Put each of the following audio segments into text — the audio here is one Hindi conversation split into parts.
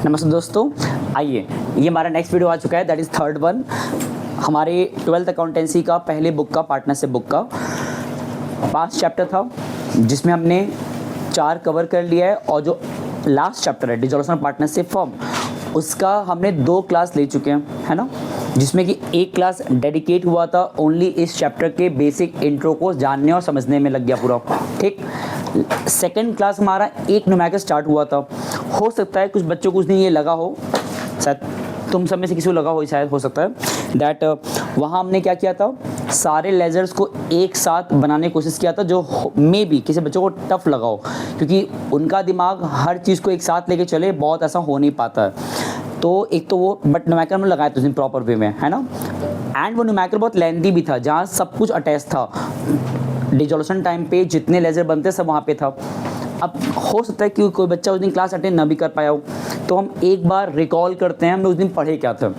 नमस्ते दोस्तों, आइए ये हमारा नेक्स्ट वीडियो आ चुका है, दैट इज़ थर्ड वन हमारे 12th अकाउंटेंसी का पहले बुक का पार्टनरशिप बुक का 5 चैप्टर था जिसमें हमने 4 कवर कर लिया है और जो लास्ट चैप्टर है डिसॉल्यूशन ऑफ पार्टनरशिप फॉर्म उसका हमने 2 क्लास ले चुके हैं, है ना, जिसमें कि एक क्लास डेडिकेट हुआ था ओनली इस चैप्टर के बेसिक इंट्रो को जानने और समझने में लग गया पूरा, ठीक। सेकंड क्लास हमारा एक न्यूमेरिकल स्टार्ट हुआ था। हो सकता है कुछ बच्चों को उस दिन ये लगा हो, शायद तुम सब में से किसी को लगा हो, शायद हो सकता है दैट वहाँ हमने क्या किया था, सारे लेजर्स को एक साथ बनाने की कोशिश किया था जो मे बी किसी बच्चों को टफ लगा हो, क्योंकि उनका दिमाग हर चीज़ को एक साथ लेके चले बहुत ऐसा हो नहीं पाता है। तो एक तो वो बट न्यूमेरिकल में लगाया था प्रॉपर वे में, है ना, एंड वो न्यूमेरिकल बहुत लेंथी भी था जहाँ सब कुछ अटैच था। डिसॉल्यूशन टाइम पे जितने लेजर बनते सब वहाँ पे था। अब हो सकता है कि कोई बच्चा उस दिन क्लास अटेंड ना भी कर पाया हो, तो हम एक बार रिकॉल करते हैं हमने उस दिन पढ़े क्या था।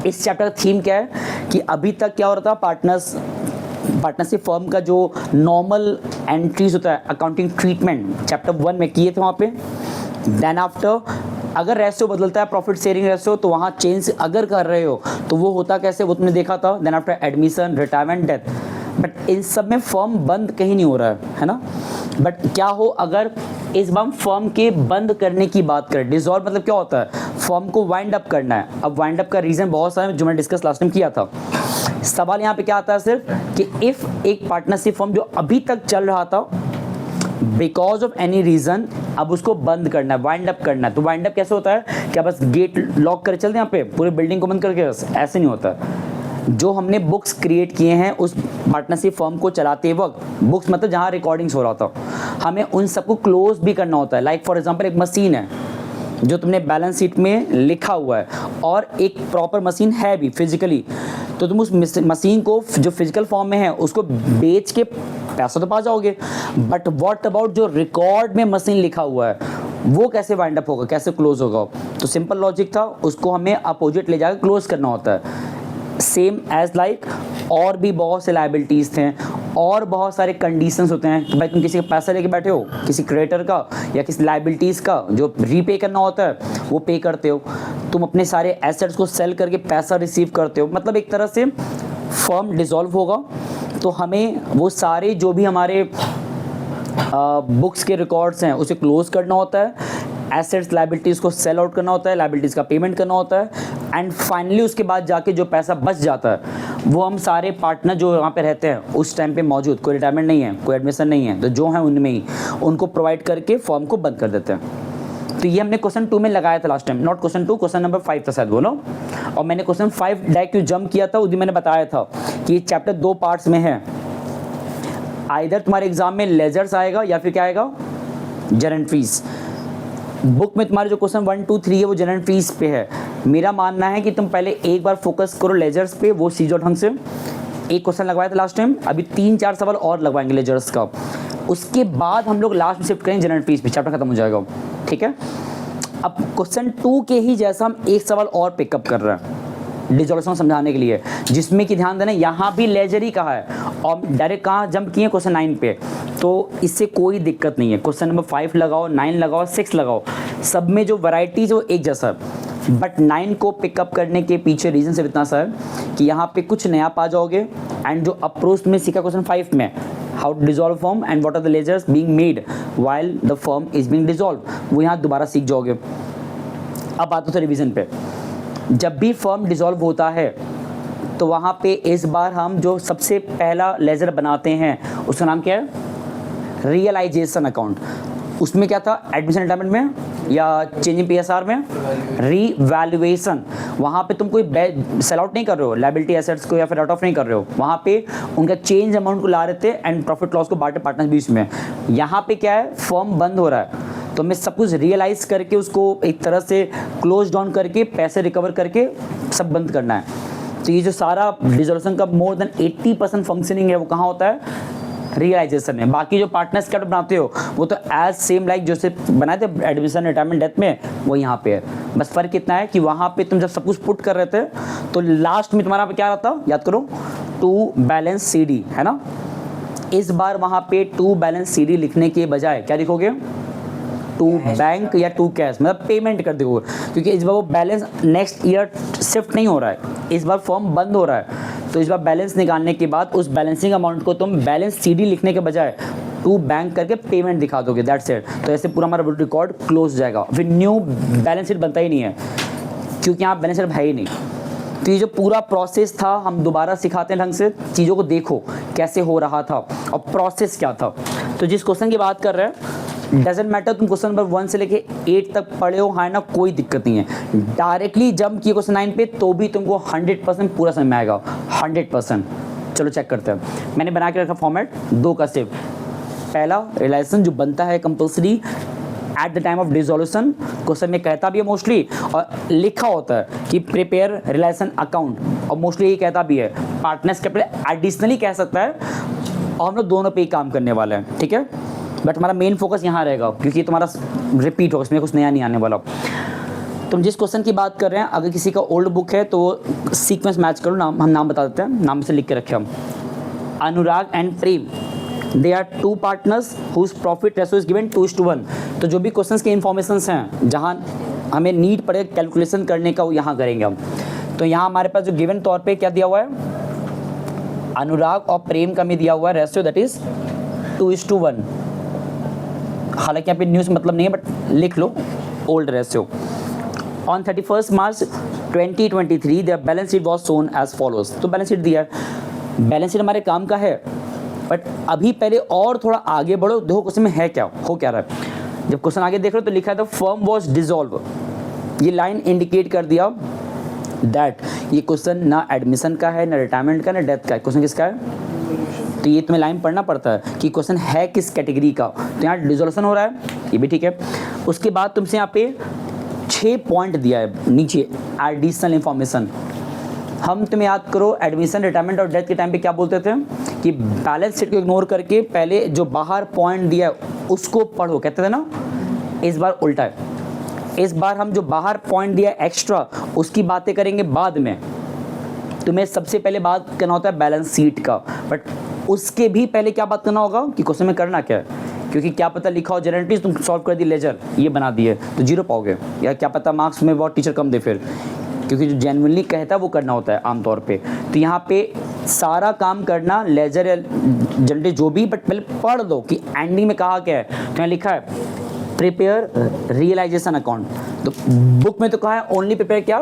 इस चैप्टर का थीम क्या है कि अभी तक क्या हो रहा था, पार्टनरशिप फर्म का जो नॉर्मल एंट्रीज होता है, अकाउंटिंग ट्रीटमेंट चैप्टर 1 में किए थे वहाँ पे। देन आफ्टर अगर रेशियो बदलता है प्रॉफिट शेयरिंग रेशियो तो वहाँ चेंज अगर कर रहे हो तो वो होता कैसे, वो तुमने देखा था। Then after admission, retirement, death, but इन सब में फर्म बंद कहीं नहीं हो रहा है ना। बट क्या हो अगर इस बार फर्म के बंद करने की बात करें, डिसॉल्व मतलब क्या होता है, फर्म को वाइंड अप करना है। अब वाइंड अप का रीज़न बहुत सारे जो मैंने डिस्कस लास्ट टाइम किया था। सवाल यहाँ पे क्या आता है सिर्फ कि इफ़ एक पार्टनरशिप फर्म जो अभी तक चल रहा था बिकॉज ऑफ एनी रीज़न अब उसको बंद करना है, वाइंड अप करना है, तो वाइंड अप कैसे होता है, क्या बस गेट लॉक कर चलते हैं यहाँ पे पूरे बिल्डिंग को बंद करके, बस ऐसे नहीं होता। जो हमने बुक्स क्रिएट किए हैं उस पार्टनरशिप फर्म को चलाते वक्त, बुक्स मतलब जहाँ रिकॉर्डिंग्स हो रहा था, हमें उन सबको क्लोज भी करना होता है। लाइक फॉर एग्जांपल एक मशीन है जो तुमने बैलेंस शीट में लिखा हुआ है और एक प्रॉपर मशीन है भी फिजिकली, तो तुम उस मशीन को जो फिजिकल फॉर्म में है उसको बेच के पैसा तो पा जाओगे, बट व्हाट अबाउट जो रिकॉर्ड में मशीन लिखा हुआ है वो कैसे वाइंड अप होगा, कैसे क्लोज होगा। तो सिंपल लॉजिक था, उसको हमें अपोजिट ले जाकर क्लोज करना होता है। सेम एज लाइक और भी बहुत से लाइबिलिटीज़ थे और बहुत सारे कंडीशंस होते हैं कि भाई तुम किसी का पैसा लेके बैठे हो, किसी क्रेडिटर का या किसी लाइबिलिटीज़ का जो रीपे करना होता है वो पे करते हो, तुम अपने सारे एसेट्स को सेल करके पैसा रिसीव करते हो, मतलब एक तरह से फर्म डिसॉल्व होगा तो हमें वो सारे जो भी हमारे बुक्स के रिकॉर्ड्स हैं उसे क्लोज करना होता है, एसेट्स लाइबिलिटीज़ को सेल आउट करना होता है, लाइबिलिटीज़ का पेमेंट करना होता है, एंड फाइनली उसके बाद जाके जो पैसा बच जाता है वो हम सारे पार्टनर जो यहाँ पे रहते हैं उस टाइम पे मौजूद, कोई रिटायरमेंट नहीं है, कोई एडमिशन नहीं है, तो जो हैं उनमें ही उनको प्रोवाइड करके फॉर्म को बंद कर देते हैं। तो ये हमने क्वेश्चन 2 में लगाया था last time, not question 2, question number 5 था शायद वो ना। और मैंने क्वेश्चन 5 डायरेक्ट क्यों जंप किया था उस दिन मैंने बताया था कि ये चैप्टर 2 पार्ट्स में है। आइदर तुम्हारे एग्जाम में लेजर्स आएगा या फिर क्या आएगा, जनरल फीस। बुक में तुम्हारे जो क्वेश्चन 1, 2, 3 है वो जनरल फीस पे है। मेरा मानना है कि तुम पहले एक बार फोकस करो लेजर्स पे, वो सीजो ढंग से। एक क्वेश्चन लगवाया था लास्ट टाइम, अभी 3-4 सवाल और लगवाएंगे लेजर्स का, उसके बाद हम लोग लास्ट में शिफ्ट करेंगे जनरल फीस पे, चैप्टर खत्म हो जाएगा, ठीक है। अब क्वेश्चन 2 के ही जैसा हम एक सवाल और पिकअप कर रहे हैं डिसॉल्यूशन समझाने के लिए, जिसमें कि ध्यान देना यहाँ भी लेजर ही कहा है और डायरेक्ट कहाँ जंप किए क्वेश्चन 9 पे, तो इससे कोई दिक्कत नहीं है। क्वेश्चन नंबर 5 लगाओ, 9 लगाओ, 6 लगाओ, सब में जो वैरायटीज वो एक जैसा है, बट 9 को पिकअप करने के पीछे रीजन सिर्फ इतना सा है कि यहाँ पे कुछ नया पा जाओगे, एंड जो अप्रोच में सीखा क्वेश्चन 5 में, how to dissolve firm and what are the ledgers being made while the firm is being dissolve, वो यहाँ दोबारा सीख जाओगे। अब आते थे रिविजन पे। जब भी फर्म डिसॉल्व होता है तो वहाँ पे इस बार हम जो सबसे पहला लेजर बनाते हैं उसका नाम क्या है, रियलाइजेशन अकाउंट। उसमें क्या था, एडमिशन रिटायरमेंट में या चेंज इन PSR में, रीवैल्यूएशन। वहाँ पे तुम कोई सेल आउट नहीं कर रहे हो लाइबिलिटी एसेट्स को या फिर आउट ऑफ नहीं कर रहे हो, वहाँ पे उनका चेंज अमाउंट को ला रहे थे एंड प्रॉफिट लॉस को बांटे पार्टनर्स बीच में। यहाँ पे क्या है, फर्म बंद हो रहा है तो हमें सब कुछ रियलाइज़ करके उसको एक तरह से क्लोज डाउन करके पैसे रिकवर करके सब बंद करना है। तो ये जो सारा डिसॉल्यूशन का मोर देन 80% फंक्शनिंग है वो कहाँ होता है, रियलाइजेशन में। बाकी जो पार्टनर्स क्या बनाते हो वो तो एज सेम लाइक जो से बनाए थे एडमिशन, रिटायरमेंट, डेथ में, वो यहाँ पे है। बस फ़र्क इतना है कि वहाँ पे तुम जब सब कुछ पुट कर रहे थे तो लास्ट में तुम्हारा क्या रहता, याद करो, टू बैलेंस CD, है ना। इस बार वहाँ पे टू बैलेंस CD लिखने के बजाय क्या लिखोगे, टू बैंक या टू कैश, मतलब पेमेंट कर दोगे, क्योंकि इस बार वो बैलेंस नेक्स्ट ईयर शिफ्ट नहीं हो रहा है, इस बार फॉर्म बंद हो रहा है। तो इस बार बैलेंस निकालने के बाद उस बैलेंसिंग अमाउंट को तुम बैलेंस सीडी लिखने के बजाय टू बैंक करके पेमेंट दिखा दोगे, दैट्स इट। तो ऐसे पूरा हमारा रिकॉर्ड क्लोज हो जाएगा, फिर न्यू बैलेंस शीट बनता ही नहीं है, क्योंकि यहाँ बैलेंस शीट है ही नहीं। तो ये जो पूरा प्रोसेस था हम दोबारा सिखाते हैं ढंग से, चीज़ों को देखो कैसे हो रहा था और प्रोसेस क्या था। तो जिस क्वेश्चन की बात कर रहे हैं, डजेंट मैटर तुम क्वेश्चन नंबर 1 से लेके 8 तक पढ़े हो, हाँ ना, कोई दिक्कत नहीं है। डायरेक्टली जंप किए क्वेश्चन 9 पे तो भी तुमको 100% पूरा समझ में आएगा, 100%। चलो चेक करते हैं। मैंने बना के रखा फॉर्मेट 2 का सिर्फ। पहला रियलाइजेशन जो बनता है compulsory at the time of dissolution, question में कहता भी है मोस्टली और लिखा होता है कि प्रिपेयर रियलाइजेशन अकाउंट, और मोस्टली ये कहता भी है। पार्टनर्स कैपिटल एडिशनली कह सकता है, और हम लोग दोनों पे ही काम करने वाले हैं, ठीक है। बट हमारा मेन फोकस यहाँ रहेगा, क्योंकि तुम्हारा रिपीट होगा, इसमें कुछ नया नहीं आने वाला। तुम जिस क्वेश्चन की बात कर रहे हैं, अगर किसी का ओल्ड बुक है तो सीक्वेंस मैच करो, नाम हम नाम बता देते हैं, नाम से लिख के रखे हम। Anurag and Prem, they are 2 partners whose profit ratio is given 2:1। तो जो भी क्वेश्चंस के इन्फॉर्मेशंस हैं जहाँ हमें नीड पड़ेगा कैलकुलेशन करने का, वो यहाँ करेंगे हम। तो यहाँ हमारे पास जो गिवन तौर पे क्या दिया हुआ है, अनुराग और प्रेम का में दिया हुआ है रेशियो, दैट इज 2:1। हालांकि यहाँ पे न्यूज़ मतलब नहीं है, बट लिख लो old ratio. On 31 March 2023 the balance sheet was shown as follows. तो बैलेंस शीट दिया है, बैलेंस शीट हमारे काम का है, बट अभी पहले और थोड़ा आगे बढ़ो, देखो क्वेश्चन में है क्या, हो क्या रहा है। जब क्वेश्चन आगे देख रहे हो तो लिखा है द फर्म वॉज डिसॉल्व, ये लाइन इंडिकेट कर दिया दैट ये क्वेश्चन ना एडमिशन का है, ना रिटायरमेंट का, ना डेथ का है। क्वेश्चन किसका है? तो ये तुम्हें लाइन पढ़ना पड़ता है कि क्वेश्चन है किस कैटेगरी का। तो यहाँ डिसोल्यूशन हो रहा है, ये भी ठीक है। उसके बाद तुमसे यहाँ पे 6 पॉइंट दिया है नीचे एडिशनल इंफॉर्मेशन। हम तुम्हें याद करो एडमिशन, रिटायरमेंट और डेथ के टाइम पे क्या बोलते थे कि बैलेंस शीट को इग्नोर करके पहले जो बाहर पॉइंट दिया है उसको पढ़ो, कहते थे ना। इस बार उल्टा है, इस बार हम जो बाहर पॉइंट दिया एक्स्ट्रा उसकी बातें करेंगे बाद में। तुम्हें सबसे पहले बात करना होता है बैलेंस शीट का, बट उसके भी पहले क्या बात करना होगा कि क्वेश्चन में करना क्या है, क्योंकि क्या पता लिखा हो जनरलिटीज, तुम सॉल्व कर दी लेजर, ये बना दिए तो 0 पाओगे, या क्या पता मार्क्स में बहुत टीचर कम दे फिर, क्योंकि जो जेन्युइनली कहता है वो करना होता है आमतौर पे। तो यहाँ पे सारा काम करना लेजर या जनरली जो भी, बट पहले पढ़ दो कि एंडिंग में कहा क्या है। तो यहाँ लिखा है प्रिपेयर रियलाइजेशन अकाउंट, तो बुक में तो कहा है ओनली प्रिपेयर क्या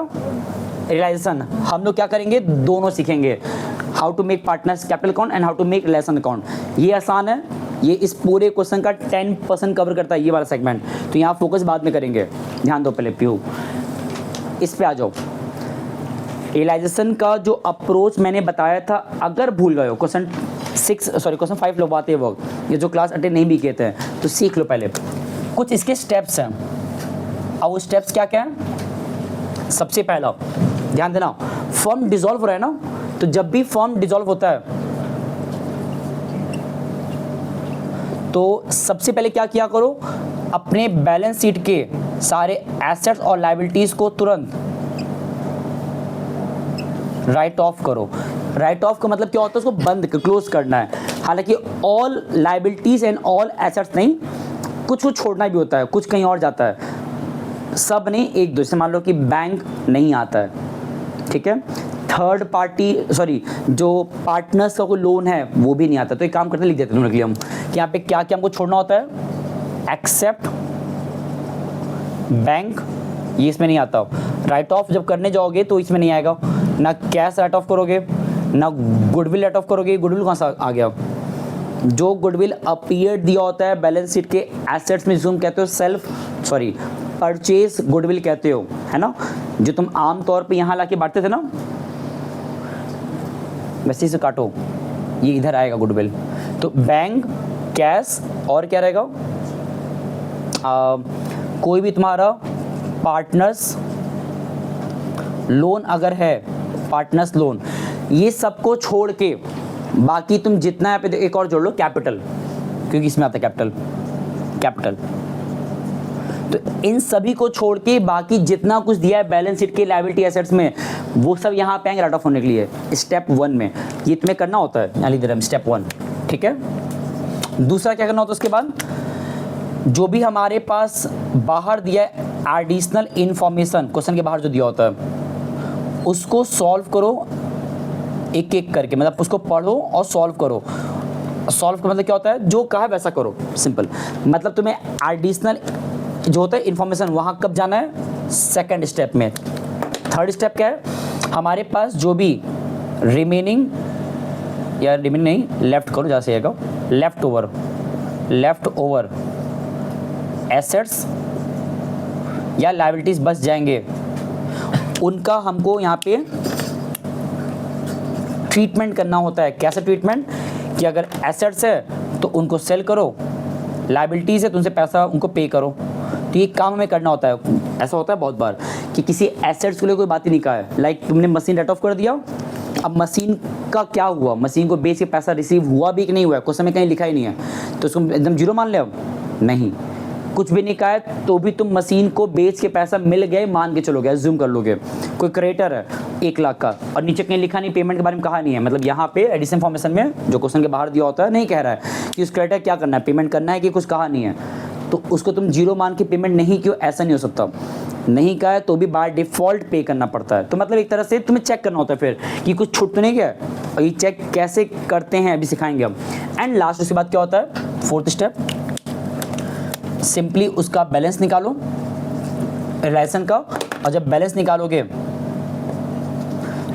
रियलाइजेशन। हम लोग क्या करेंगे, दोनों सीखेंगे, how to make partners capital account and how to make relation account. ये आसान है, ये इस पूरे क्वेश्चन का 10% कवर करता है ये वाला सेगमेंट। तो यहाँ फोकस बाद में करेंगे, ध्यान दो पहले प्यू। इस पे आ जाओ, रियलाइजेशन का जो अप्रोच मैंने बताया था, अगर भूल गए हो क्वेश्चन 5 लगवाते वक्त, ये जो क्लास अटेंड नहीं भी किए थे तो सीख लो पहले। कुछ इसके स्टेप्स हैं, और वो स्टेप्स क्या क्या है। सबसे पहला ध्यान देना, फर्म डिसॉल्व हो रहा है ना, तो जब भी फर्म डिसॉल्व होता है तो सबसे पहले क्या किया करो, अपने बैलेंस शीट के सारे एसेट्स और लायबिलिटीज को तुरंत राइट ऑफ करो। राइट ऑफ का मतलब क्या होता है, उसको बंद क्लोज करना है। हालांकि all liabilities and all assets नहीं, कुछ कुछ छोड़ना भी होता है, कुछ कहीं और जाता है, सब नहीं, एक दो। जैसे मान लो कि बैंक नहीं आता है, ठीक है, थर्ड पार्टी जो पार्टनर्स का कोई लोन है वो भी नहीं आता, तो एक काम करते लिख देते हैं हम कि यहाँ पे क्या क्या हमको छोड़ना होता है, एक्सेप्ट बैंक, ये इसमें नहीं आता। राइट ऑफ जब करने जाओगे तो इसमें नहीं आएगा, ना कैश राइट ऑफ करोगे, ना गुडविल राइट ऑफ करोगे। गुडविल कहाँ से आ गया, जो गुडविल अपीयर दिया होता है बैलेंस शीट के एसेट्स में, जिसको हम कहते हो परचेज गुडविल कहते हो, है ना, जो तुम आम तौर पे यहाँ लाके बांटते थे ना, वैसे इसे काटो, ये इधर आएगा गुडविल। तो बैंक, कैश और क्या रहेगा, कोई भी तुम्हारा पार्टनर्स लोन अगर है, पार्टनर्स लोन, ये सबको छोड़ के बाकी तुम जितना यहाँ पे एक और जोड़ लो, कैपिटल, क्योंकि इसमें आता है कैपिटल। तो इन सभी को छोड़ के बाकी जितना कुछ दिया है बैलेंस शीट के लायबिलिटी एसेट्स में, वो सब यहाँ पे आएंगे राइट ऑफ होने के लिए स्टेप 1 में। ये तुम्हें करना होता है, यहाँ लिख दे रहा हूं स्टेप 1, ठीक है। दूसरा क्या करना होता है उसके बाद, जो भी हमारे पास बाहर दिया है एडिशनल इंफॉर्मेशन, क्वेश्चन के बाहर जो दिया होता है उसको सॉल्व करो एक एक करके, मतलब उसको पढ़ो और सॉल्व करो। सॉल्व का मतलब क्या होता है, जो कहा है वैसा करो, सिंपल। मतलब तुम्हें एडिशनल जो होता है इन्फॉर्मेशन वहाँ कब जाना है, सेकंड स्टेप में। थर्ड स्टेप क्या है, हमारे पास जो भी रिमेनिंग या रिमेनिंग नहीं, लेफ्ट करो जहाँ से आएगा, लेफ्ट ओवर एसेट्स या लायबिलिटीज बच जाएंगे, उनका हमको यहाँ पे ट्रीटमेंट करना होता है। कैसे ट्रीटमेंट, कि अगर एसेट्स है तो उनको सेल करो, लायबिलिटीज है तो उनसे पैसा उनको पे करो। तो ये काम हमें करना होता है। ऐसा होता है बहुत बार कि किसी एसेट्स के लिए कोई बात ही नहीं कहा है, लाइक तुमने मशीन राइट ऑफ कर दिया, अब मशीन का क्या हुआ, मशीन को बेच के पैसा रिसीव हुआ भी कि नहीं हुआ, क्वेश्चन में कहीं लिखा ही नहीं है, तो उसको एकदम जीरो मान ले। अब नहीं, कुछ भी नहीं कहा है तो भी तुम मशीन को बेच के पैसा मिल गए मान के चलोगे, एज्यूम कर लोगे। कोई क्रेडिटर है 1 लाख का और नीचे कहीं लिखा नहीं, पेमेंट के बारे में कहा नहीं है, मतलब यहाँ पे एडिशनल इन्फॉर्मेशन में जो क्वेश्चन के बाहर दिया होता है नहीं कह रहा है कि उस क्रेडिटर क्या करना है, पेमेंट करना है कि कुछ कहा नहीं है, तो उसको तुम जीरो मान के पेमेंट नहीं क्यों, ऐसा नहीं हो सकता। नहीं कहा है तो भी बाय डिफ़ॉल्ट पे करना पड़ता है। तो मतलब एक तरह से तुम्हें चेक करना होता है फिर कि कुछ छूट तो नहीं गया, और ये चेक कैसे करते हैं अभी सिखाएंगे हम। एंड लास्ट उसके बाद क्या होता है, फोर्थ स्टेप, सिंपली उसका बैलेंस निकालो रिलेशन का, और जब बैलेंस निकालोगे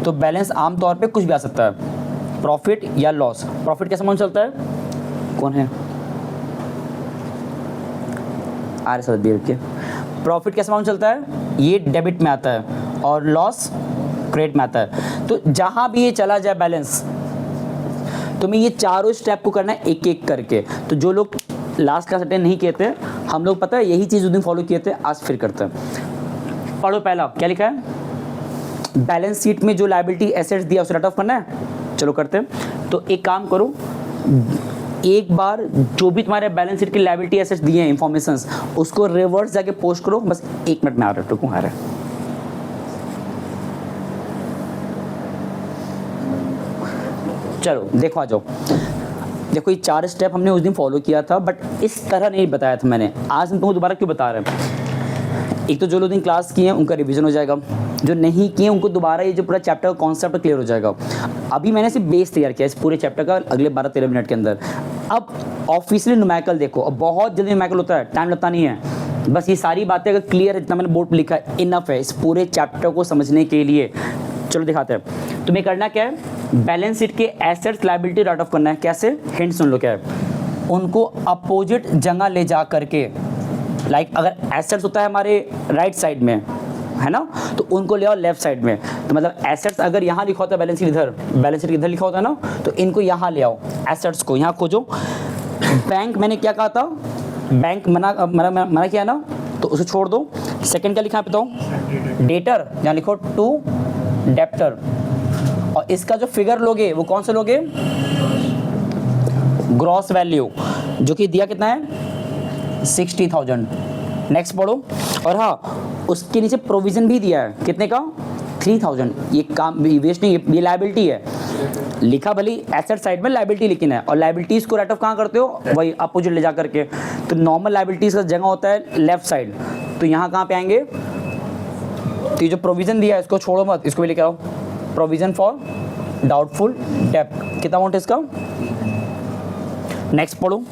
तो बैलेंस आमतौर पे कुछ भी आ सकता है, प्रॉफिट या लॉस। प्रॉफिट कैसे मालूम चलता है, कौन है आर सर बी के, प्रॉफिट कैसे मालूम चलता है, ये डेबिट में आता है और लॉस क्रेडिट में आता है। तो जहां भी ये चला जाए बैलेंस, तुम्हें ये चारों स्टेप को करना है एक एक करके। तो जो लोग लास्ट क्लास अटेंड नहीं किए थे, हम लोग पता है यही चीज़ उस दिन फॉलो किए थे, आज फिर करते हैं। पढ़ो, पहला क्या लिखा है, बैलेंस शीट में जो लायबिलिटी एसेट्स दिया उसे राइट ऑफ करना है। चलो करते हैं। तो एक काम करो, एक बार जो भी तुम्हारे बैलेंस शीट की लायबिलिटी एसेट्स दिए हैं इंफॉर्मेशंस, उसको रिवर्स जाके पोस्ट करो। बस 1 मिनट में आ रहा है, टुकू आ रहा है। चलो देखो, आ जाओ। देखो ये 4 स्टेप हमने उस दिन फॉलो किया था, बट इस तरह नहीं बताया था मैंने। आज हम तुमको दोबारा क्यों बता रहे हैं, एक तो जो लोग दिन क्लास किए हैं उनका रिवीजन हो जाएगा, जो नहीं किए उनको दोबारा ये जो पूरा चैप्टर का कॉन्सेप्ट क्लियर हो जाएगा। अभी मैंने सिर्फ बेस तैयार किया इस पूरे चैप्टर का अगले 12-13 मिनट के अंदर। अब ऑफिशियली न्यूमेरिकल देखो, अब बहुत जल्दी न्यूमेरिकल होता है, टाइम लगता नहीं है। बस ये सारी बातें अगर क्लियर है, इतना मैंने बोर्ड पर लिखा है, इनफ है इस पूरे चैप्टर को समझने के लिए। चलो दिखाते हैं। तुम्हें करना क्या है, बैलेंस शीट के एसेट्स लायबिलिटी राइट ऑफ करना है। कैसे, हिंट सुन लो क्या है, उनको अपोजिट जगह ले जा करके, लाइक अगर एसेट्स होता है हमारे राइट साइड में है ना, तो उनको ले आओ लेफ्ट साइड में। तो मतलब एसेट्स अगर यहाँ लिखा होता है, बैलेंस शीट इधर लिखा होता है ना, तो इनको यहाँ ले आओ, एसेट्स को यहाँ खोजो। बैंक मैंने क्या कहा था, बैंक मना किया ना, तो उसे छोड़ दो। सेकंड क्या लिखा है बताओ, डेटर, यहाँ लिखो टू डेप्टर। और इसका जो फिगर लोगे वो कौन सा लोगे, ग्रॉस वैल्यू, जो कि दिया कितना है 60,000। नेक्स्ट पढ़ो। और हाँ, उसके नीचे प्रोविजन भी दिया है, कितने का 3,000। ये काम वेस्ट नहीं, ये लायबिलिटी है। लिखा भली एसेट साइड में लायबिलिटी लिखना है, और लायबिलिटीज को राइट ऑफ कहाँ करते हो, वही अपोजिट ले जा करके। तो नॉर्मल लायबिलिटीज का जगह होता है लेफ्ट साइड, तो यहाँ कहाँ पे आएंगे, तो ये जो प्रोविजन दिया है इसको छोड़ो मत, इसको भी लेके आओ। प्रोविजन फॉर डाउटफुल डेब्ट, कितना अमाउंट है इसका। नेक्स्ट पढ़ो,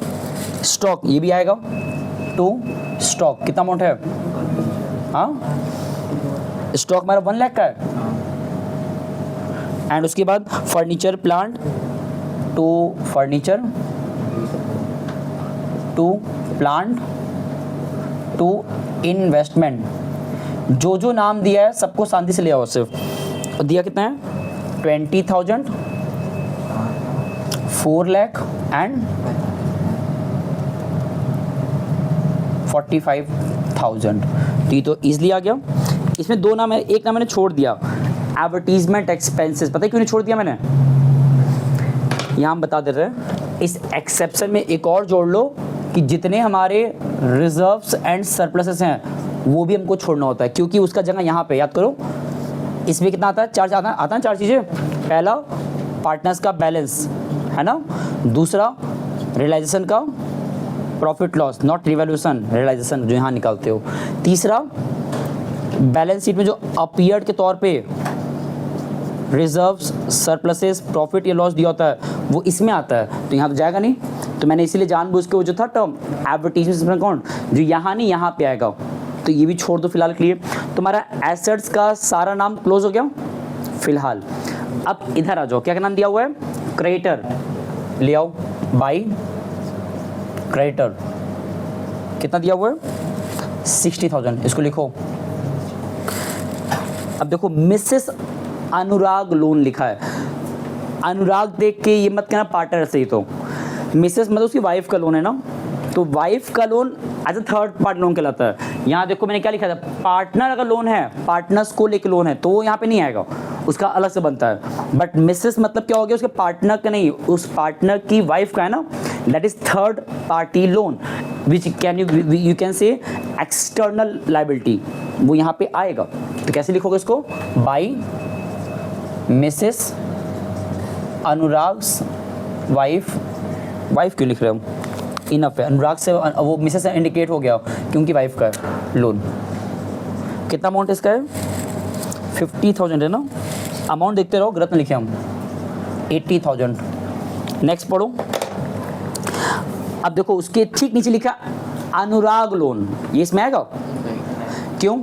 स्टॉक, ये भी आएगा टू स्टॉक, कितना अमाउंट है, हाँ स्टॉक हमारा 1 लाख का है। एंड उसके बाद furniture plant, to furniture, to plant, to investment. जो नाम दिया है सबको शांति से ले आओ सिर्फ। दिया कितना है 20,000, 4 लाख एंड 45,000। तो इजली आ गया। इसमें 2 नाम है, एक नाम मैंने छोड़ दिया, एडवर्टीजमेंट एक्सपेंसेस। पता है क्यों नहीं छोड़ दिया मैंने, यहाँ हम बता दे रहे हैं। इस एक्सेप्शन में एक और जोड़ लो कि जितने हमारे रिजर्व्स एंड सरप्लसेस हैं वो भी हमको छोड़ना होता है, क्योंकि उसका जगह यहाँ पे, याद करो इसमें कितना आता है, चार्ज आता है 4 चीज़ें। पहला पार्टनर्स का बैलेंस है ना, दूसरा रियलाइजेशन का profit loss, not revaluation, realisation जो यहाँ निकालते हो। तीसरा, बैलेंस शीट में जो अपीयर्ड के तौर पे रिजर्व्स, सरप्लसेस, प्रॉफिट या लॉस दिया होता है वो इसमें आता है, तो यहाँ तो जाएगा नहीं। तो मैंने इसीलिए जानबूझ के वो जो था टर्म एडवर्टाइजमेंट अकाउंट जो यहाँ नहीं यहाँ पे आएगा, तो ये भी छोड़ दो फिलहाल के लिए। तुम्हारा एसेट्स का सारा नाम क्लोज हो गया फिलहाल। अब इधर आ जाओ, क्या नाम दिया हुआ है, क्रेडिटर ले आओ, बाई क्रेडिटर कितना दिया हुआ है 60,000, इसको लिखो। अब देखो मिसेस अनुराग लोन लिखा है, अनुराग देख के ये मत कहना पार्टनर से ही, तो मिसेस मतलब उसकी वाइफ का लोन है ना, तो वाइफ का loan as a third party loan कहलाता है। यहाँ देखो मैंने क्या लिखा था, पार्टनर अगर लोन है, पार्टनर्स को लेके लोन है तो वो यहाँ पे नहीं आएगा, उसका अलग से बनता है। बट मिसेस मतलब क्या हो गया, उसके पार्टनर का नहीं, उस पार्टनर की वाइफ का है ना, that is third party loan which can you can say external liability, वो यहाँ पे आएगा। तो कैसे लिखोगे इसको, by Mrs Anurag's wife, wife क्यों लिख रहे हो, इनफ है, अनुराग से वो मिसेस इंडिकेट हो गया क्योंकि वाइफ का है लोन। कितना अमाउंट इसका है 50,000 है ना, अमाउंट देखते रहो, गलत में लिखे हम 80,000। नेक्स्ट पढ़ो। अब देखो उसके ठीक नीचे लिखा अनुराग लोन, ये इसमें आएगा क्यों,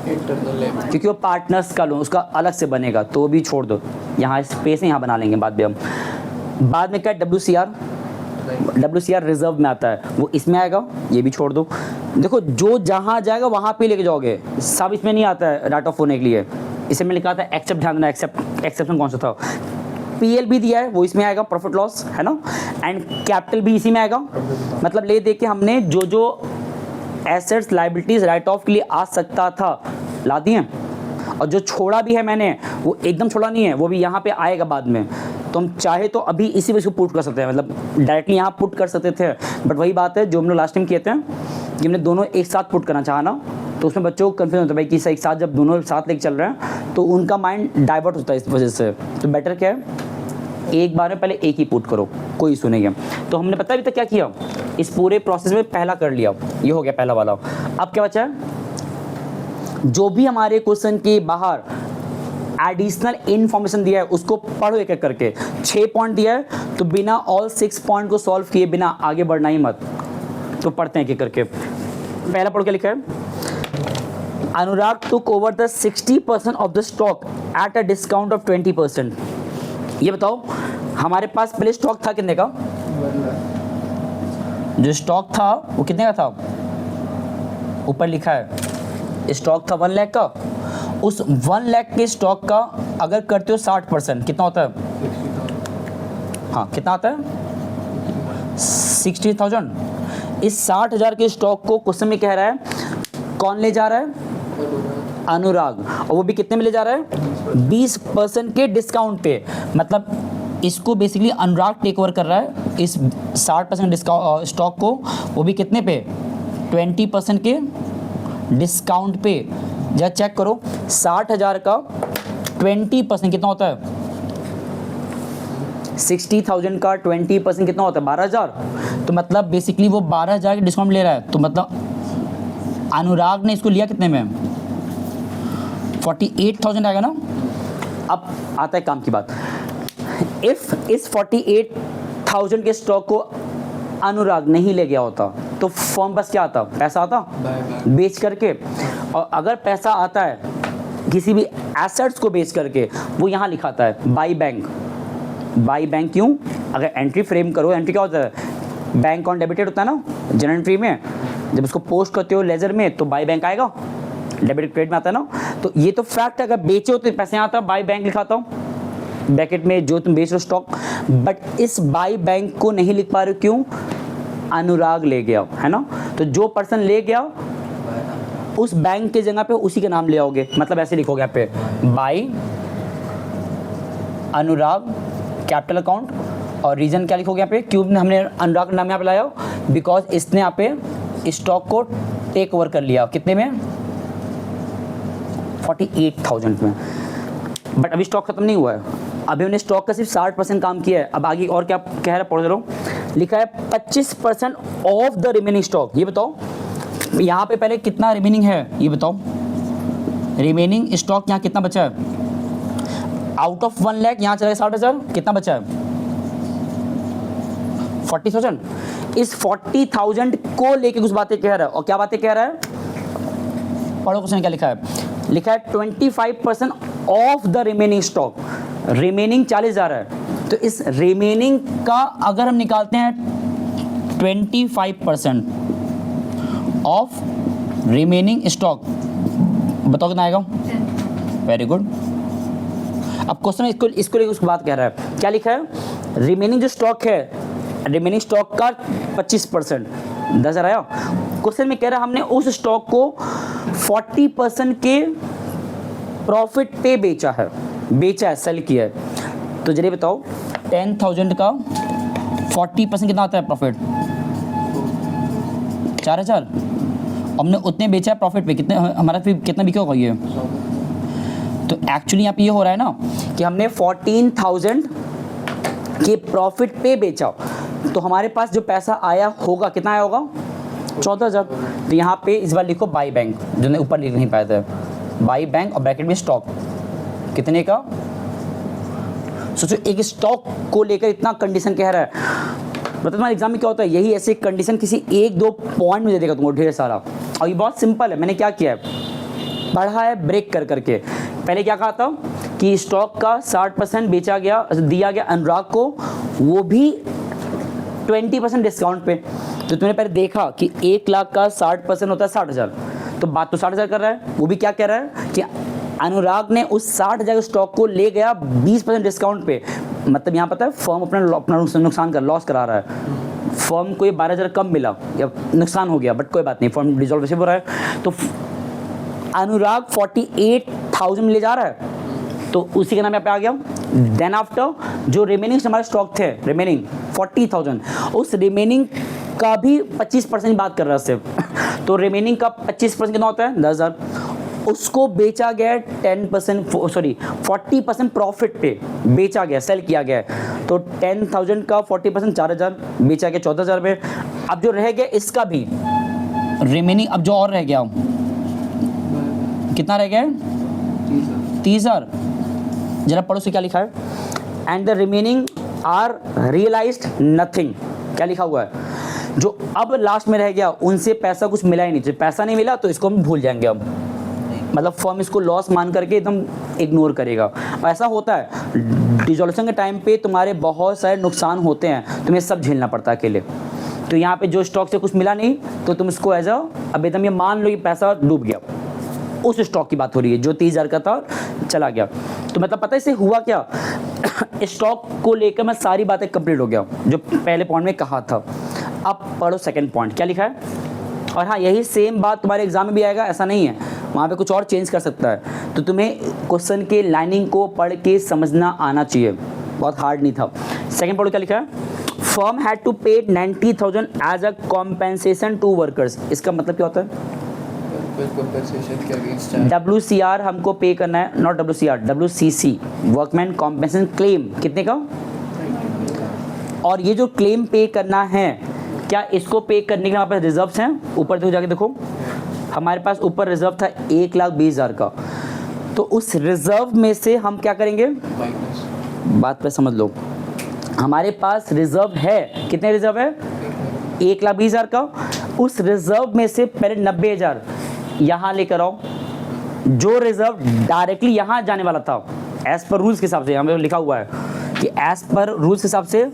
क्योंकि वो पार्टनर्स का लोन उसका अलग से बनेगा, तो भी छोड़ दो, यहाँ स्पेस है, यहाँ बना लेंगे बाद में हम। बाद में क्या WCR, WCR रिजर्व में आता है, वो इसमें आएगा, ये भी छोड़ दो। देखो जो जहाँ जाएगा वहाँ पे लेके जाओगे, सब इसमें नहीं आता है राइट ऑफ होने के लिए, इसे में लिखा था एक्सेप्ट, ध्यान देना एक्सेप्शन कौन सा था, PL भी दिया है वो इसमें आएगा, प्रॉफिट लॉस है ना, एंड कैपिटल भी इसी में आएगा। मतलब ले दे के हमने जो जो एसेट्स लाइबिलिटीज राइट ऑफ के लिए आ सकता था ला दिए, और जो छोड़ा भी है मैंने वो एकदम छोड़ा नहीं है, वो भी यहाँ पे आएगा बाद में। तो हम चाहे तो अभी इसी वजह को पुट कर सकते हैं, मतलब डायरेक्टली यहाँ पुट कर सकते थे, बट वही बात है जो हम लोग लास्ट टाइम किए थे कि हमने दोनों एक साथ पुट करना चाहा ना, तो उसमें बच्चों को कन्फ्यूजन होता है भाई कि एक साथ जब दोनों साथ लेके चल रहे हैं तो उनका माइंड डाइवर्ट होता है इस वजह से। तो बेटर क्या है, एक बार में पहले एक ही पुट करो, कोई इशू नहीं है। तो हमने पता अभी तक क्या किया, इस पूरे प्रोसेस में पहला कर लिया, ये हो गया पहला वाला। अब क्या बचा है, जो भी हमारे क्वेश्चन के बाहर एडिशनल इन्फॉर्मेशन दिया है उसको पढ़ो एक एक करके। 6 पॉइंट दिया है तो बिना ऑल 6 पॉइंट को सॉल्व किए बिना आगे बढ़ना ही मत, तो पढ़ते हैं एक एक करके। पहला पढ़ के लिखा है, Anurag took over the 60% of the stock at a discount of 20%। ये बताओ हमारे पास पहले स्टॉक था कितने का, जो स्टॉक था वो कितने का था, ऊपर लिखा है स्टॉक था 1 लाख का। उस 1 लाख के स्टॉक का अगर करते हो 60% कितना होता है, हाँ कितना आता है 60,000। इस 60,000 के स्टॉक को क्वेश्चन में कह रहा है कौन ले जा रहा है, अनुराग, और वो भी कितने में ले जा रहा है 20% के डिस्काउंट पे। मतलब इसको बेसिकली अनुराग टेक ओवर कर रहा है इस 60% डिस्काउंट स्टॉक को, वो भी कितने पे 20% के डिस्काउंट पे। जरा चेक करो 60,000 का 20% कितना होता है, 60,000 का 20% कितना होता है 12,000। तो मतलब बेसिकली वो 12,000 के डिस्काउंट ले रहा है, तो मतलब अनुराग ने इसको लिया कितने में 48,000 आएगा ना। अब आता है काम की बात, इफ इस 48,000 के स्टॉक को अनुराग नहीं ले गया होता तो फॉर्म बस क्या आता, पैसा आता बेच करके। और अगर पैसा आता है किसी भी एसेट्स को बेच करके, वो यहाँ लिखाता है बाई बैंक। बाई बैंक क्यों, अगर एंट्री फ्रेम करो, एंट्री क्या होता है बैंक ऑन डेबिटेड होता है ना जनरल एंट्री में, जब उसको पोस्ट करते हो लेजर में तो बाई बैंक आएगा, डेबिट क्रेडिट में आता है ना। तो ये तो फैक्ट है, अगर बेचे हो तो पैसे आता है, बाई बैंक लिखाता हूँ ब्रैकेट में जो तुम बेच रहे हो स्टॉक। बट इस बाई बैंक को नहीं लिख पा रहे हो क्यों, अनुराग ले गया है ना। तो जो पर्सन ले गया उस बैंक के जगह पे उसी के नाम ले आओगे, मतलब ऐसे लिखोगे यहाँ पे बाई अनुराग कैपिटल अकाउंट, और रीजन क्या लिखोगे यहाँ पे, क्यों हमने अनुराग का नाम यहाँ पे लाया, बिकॉज इसने यहाँ पे स्टॉक को टेक ओवर कर लिया कितने में 48,000 में। बट अभी स्टॉक खत्म नहीं हुआ है, अभी हमने स्टॉक का सिर्फ 60% काम किया है। अब आगे और क्या कह रहा है पढ़ रहा हूँ, लिखा है 25% ऑफ द रिमेनिंग स्टॉक। ये बताओ यहाँ पे पहले कितना रिमेनिंग है, ये बताओ रिमेनिंग स्टॉक यहाँ कितना बचा है? आउट ऑफ 1 लाख यहाँ चला गया 60,000, कितना बचा है? 40,000। इस 40,000 को लेके कुछ बातें कह रहा है, और क्या बातें कह रहा है? पढ़ो क्वेश्चन क्या लिखा है। लिखा है 25% of the remaining stock. Remaining 40,000 है, तो इस रिमेनिंग का अगर हम निकालते हैं 25% ऑफ रिमेनिंग स्टॉक, बताओ कितना आएगा? Very good. अब क्वेश्चन इसको लेकर उसकी बात कह रहा है, क्या लिखा है? रिमेनिंग जो स्टॉक है, रिमेनिंग स्टॉक का 25%, 10,000 आया। क्वेश्चन में कह रहा है हमने उस स्टॉक को 40% के प्रॉफिट पे बेचा है, सेल किया है। तो जरिए बताओ 10,000 का 40% कितना आता है प्रॉफिट? 4,000। हमने उतने बेचा है प्रॉफिट पे, कितने हमारा फिर कितना बिका होगा ये? तो एक्चुअली यहाँ पे ये हो रहा है ना कि हमने 14,000 के प्रॉफिट पे बेचा, तो हमारे पास जो पैसा आया होगा कितना आया होगा? 14,000। तो यहाँ पे इस बार लिखो बाई बैंक, जो ने ऊपर लिख नहीं पाया था, बाई बैंक और ब्रैकेट में स्टॉक कितने का? सोचो एक स्टॉक को लेकर इतना कंडीशन कह रहा है। मतलब तुम्हारे एग्जाम में क्या होता है, यही ऐसे कंडीशन किसी 1-2 पॉइंट में दे देगा तुमको ढेर सारा। और ये बहुत सिंपल है, मैंने क्या किया है, पढ़ा है ब्रेक कर करके। पहले क्या कहा था कि स्टॉक का 60% बेचा गया, दिया गया अनुराग को, वो भी 20% डिस्काउंट पे। तो तुमने पहले देखा कि 1 लाख का 60% होता है 60,000, तो बात तो 60,000 कर रहा है। वो भी क्या कह रहा है कि अनुराग ने उस 60,000 स्टॉक को ले गया 20% डिस्काउंट पे। मतलब यहाँ पता है फर्म अपना नुकसान कर, लॉस करा रहा है। फर्म को ये 12,000 कम मिला या नुकसान हो गया, बट कोई बात नहीं, फर्म डिजॉल्व हो रहा है। तो अनुराग 48,000 ले जा रहा है, तो उसी के नाम यहाँ पे आ गया। देन आफ्टर जो रिमेनिंग हमारे स्टॉक थे, रिमेनिंग 40,000, उस रिमेनिंग का भी 25% बात कर रहा है सिर्फ। तो रिमेनिंग का 25% कितना होता है? 10,000। उसको बेचा गया 40% प्रॉफिट पे बेचा गया, सेल किया गया है। तो 10,000 का 40% 4,000, बेचा गया 14,000 पे। अब जो रह गया इसका भी रिमेनिंग, अब जो और रह गया कितना रह गया? 30,000। जरा पढ़ो से क्या लिखा है। And the remaining are realised nothing. क्या लिखा हुआ है? जो अब लास्ट में रह गया उनसे पैसा कुछ मिला ही नहीं। जब पैसा नहीं मिला तो इसको हम भूल जाएंगे। अब मतलब फर्म इसको लॉस मान करके एकदम इग्नोर करेगा। ऐसा होता है डिसॉल्यूशन के टाइम पे तुम्हारे बहुत सारे नुकसान होते हैं, तुम्हें सब झेलना पड़ता है अकेले। तो यहाँ पे जो स्टॉक से कुछ मिला नहीं तो तुम इसको एज अब एकदम ये मान लो कि पैसा डूब गया। उस स्टॉक की बात हो रही है जो 30,000 का था, चला गया। तो मतलब पता है इससे हुआ क्या? स्टॉक को लेकर मैं सारी बातें कंप्लीट हो गया जो पहले पॉइंट में कहा था। अब पढ़ो सेकंड पॉइंट क्या लिखा है। और हाँ, यही सेम बात तुम्हारे एग्जाम में भी आएगा, ऐसा नहीं है, वहाँ पे कुछ और चेंज कर सकता है। तो तुम्हें क्वेश्चन के लाइनिंग को पढ़ के समझना आना चाहिए, बहुत हार्ड नहीं था। सेकंड पढ़ो क्या लिखा है। Firm had to pay 90,000 as a compensation to workers. इसका मतलब क्या होता है? WCR हमको पे करना है, not WCR, WCC, workman compensation claim. कितने का? और ये जो क्लेम पे करना है, क्या इसको पे करने के हमारे पास रिजर्व्स हैं? ऊपर देखो, जाके देखो, हमारे पास ऊपर रिजर्व था 1,20,000 का। तो उस रिजर्व में से हम क्या करेंगे? बात पे समझ लो, हमारे पास रिजर्व है, कितने रिजर्व है? 1,20,000 का। उस रिजर्व में से पहले 90,000 यहाँ लेकर आओ। जो रिजर्व डायरेक्टली यहाँ जाने वाला था एज पर रूल्स के हिसाब से, यहाँ पे लिखा हुआ है कि एज पर रूल्स के हिसाब से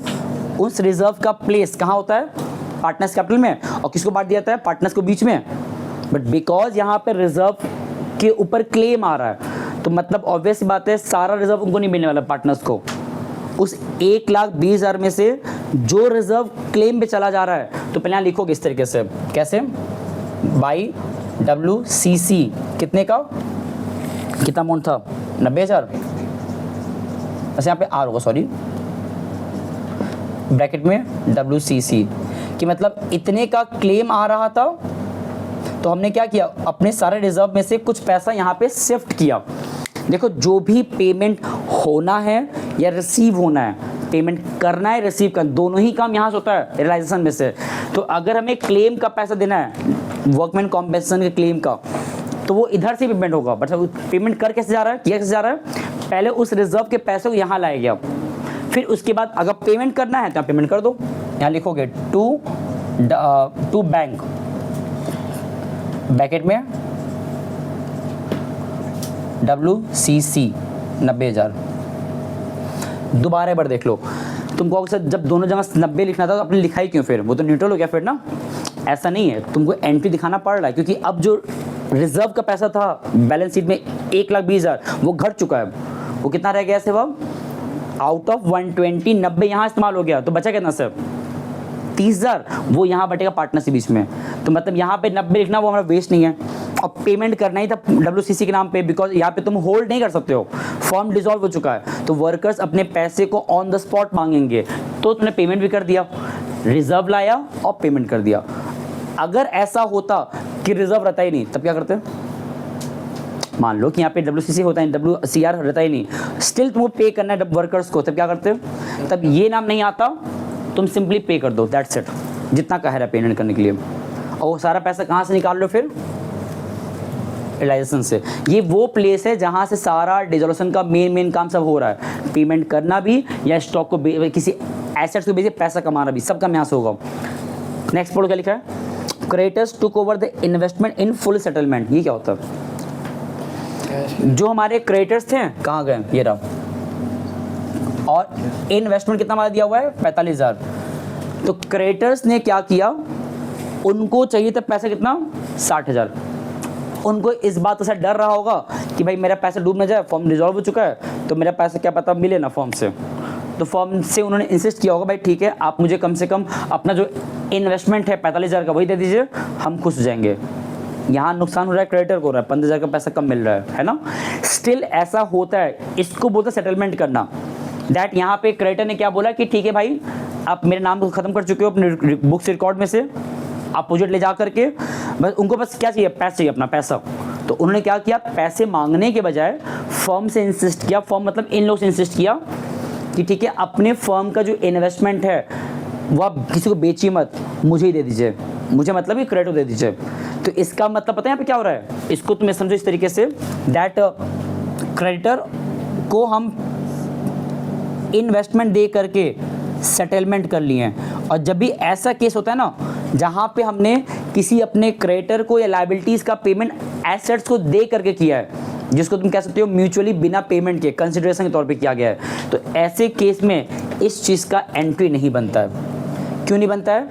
उस रिजर्व का प्लेस कहाँ होता है? पार्टनर्स कैपिटल में। और किसको बांट दिया जाता है? पार्टनर्स को बीच में। बट बिकॉज यहाँ पे रिजर्व के ऊपर क्लेम आ रहा है, तो मतलब ऑब्वियस बात है सारा रिजर्व उनको नहीं मिलने वाला पार्टनर्स को। उस 1,20,000 में से जो रिजर्व क्लेम पे चला जा रहा है, तो पहले यहाँ लिखोगे इस तरीके से, कैसे? By WCC। कितने का? कितना अमाउंट था? 90,000। अच्छा यहाँ पे आर होगा, सॉरी, ब्रैकेट में WCC कि मतलब इतने का क्लेम आ रहा था। तो हमने क्या किया? अपने सारे रिजर्व में से कुछ पैसा यहाँ पे शिफ्ट किया। देखो, जो भी पेमेंट होना है या रिसीव होना है, पेमेंट करना है, रिसीव करना, दोनों ही काम यहाँ से होता है रियलाइजेशन में से। तो अगर हमें क्लेम का पैसा देना है वर्कमैन कॉम्पेंसेशन के क्लेम का, तो वो इधर से पेमेंट होगा, बट पेमेंट कर कैसे जा रहा है, किया कैसे जा रहा है, पहले उस रिजर्व के पैसे को यहाँ लाया गया, फिर उसके बाद अगर पेमेंट करना है तो पेमेंट कर दो। यहाँ लिखोगे टू बैंक, ब्रैकेट में WCC 90,000। दोबारा एक बार देख लो, तुमको अक्सर जब दोनों जगह 90 लिखना था तो आपने लिखा ही क्यों, फिर वो तो न्यूट्रल हो गया फिर ना। ऐसा नहीं है, तुमको एंट्री दिखाना पड़ रहा है क्योंकि अब जो रिजर्व का पैसा था बैलेंस शीट में 1,20,000 वो घट चुका है। वो कितना रह गया सिर्फ अब, आउट ऑफ 120 90 यहाँ इस्तेमाल हो गया, तो बचा कितना सर 30,000, वो यहाँ बटेगा पार्टनर के बीच में। तो मतलब यहाँ पे 90 लिखना वो हमारा वेस्ट नहीं है, और पेमेंट करना ही था WCC के नाम पे, बिकॉज यहाँ पे तुम होल्ड नहीं कर सकते हो, फॉर्म डिसॉल्व हो चुका है, तो वर्कर्स अपने पैसे को ऑन द स्पॉट मांगेंगे, तो तुमने पेमेंट भी कर दिया, रिजर्व लाया और पेमेंट कर दिया। अगर ऐसा होता कि रिजर्व रहता ही नहीं, तब क्या करते, मान लो कि यहाँ पे WCC होता है, WCR रहता ही नहीं, स्टिल तुमको पे करना है वर्कर्स को, तब क्या करते, तब ये नाम नहीं आता, तुम सिंपली पे कर दो, दैट्स इट, जितना कह रहा है पेमेंट करने के लिए। और वो सारा पैसा कहाँ से निकाल लो फिर, रियलाइजेशन से। ये वो प्लेस है जहाँ से सारा डिसोल्यूशन का मेन काम सब हो रहा है, पेमेंट करना भी या स्टॉक को किसी एसेट्स को बेचे पैसा कमाना भी, सब काम यहाँ से होगा। नेक्स्ट पढ़ो क्या लिखा है, creditors took over the investment in full settlement. ये क्या होता है, जो हमारे क्रेडिटर्स थे कहाँ गए, ये रहा, और इन्वेस्टमेंट कितना हमारा दिया हुआ है 45,000। तो क्रेडिटर्स ने क्या किया, उनको चाहिए था पैसा कितना 60,000। उनको इस बात से डर रहा होगा कि भाई मेरा पैसा डूब ना जाए, फॉर्म डिसॉल्व हो चुका है, तो मेरा पैसा क्या पता मिले ना फॉर्म से। तो फॉर्म से उन्होंने इंसिस्ट किया होगा भाई ठीक है, आप मुझे कम से कम अपना जो इन्वेस्टमेंट है 45,000 का वही दे दीजिए, हम खुश हो जाएंगे। यहाँ नुकसान हो रहा है क्रेडिटर को, हो रहा है 15,000 का पैसा कम मिल रहा है ना। स्टिल ऐसा होता है, इसको बोलते सेटलमेंट करना। दैट यहाँ पे क्रेडिटर ने क्या बोला कि ठीक है भाई, आप मेरे नाम को ख़त्म कर चुके हो अपने बुक्स रिकॉर्ड में से, अपोजिट ले जा करके, बस उनको बस क्या चाहिए, पैसा चाहिए, अपना पैसा। तो उन्होंने क्या किया, पैसे मांगने के बजाय फर्म से इंसिस्ट किया, फर्म मतलब इन लोग से इंसिस्ट किया कि ठीक है अपने फर्म का जो इन्वेस्टमेंट है वो आप किसी को बेचिए मत, मुझे ही दे दीजिए, मुझे मतलब कि क्रेडिट दे दीजिए। तो इसका मतलब पता है यहाँ पे क्या हो रहा है, इसको तुम्हें समझो इस तरीके से, दैट क्रेडिटर को हम इन्वेस्टमेंट दे करके सेटलमेंट कर लिए हैं। और जब भी ऐसा केस होता है ना जहाँ पे हमने किसी अपने क्रेडिटर को या लायबिलिटीज़ का पेमेंट एसेट्स को दे करके किया है, जिसको तुम कह सकते हो म्यूचुअली बिना पेमेंट के कंसिडरेशन के तौर पे किया गया है, तो ऐसे केस में इस चीज़ का एंट्री नहीं बनता है। क्यों नहीं बनता है,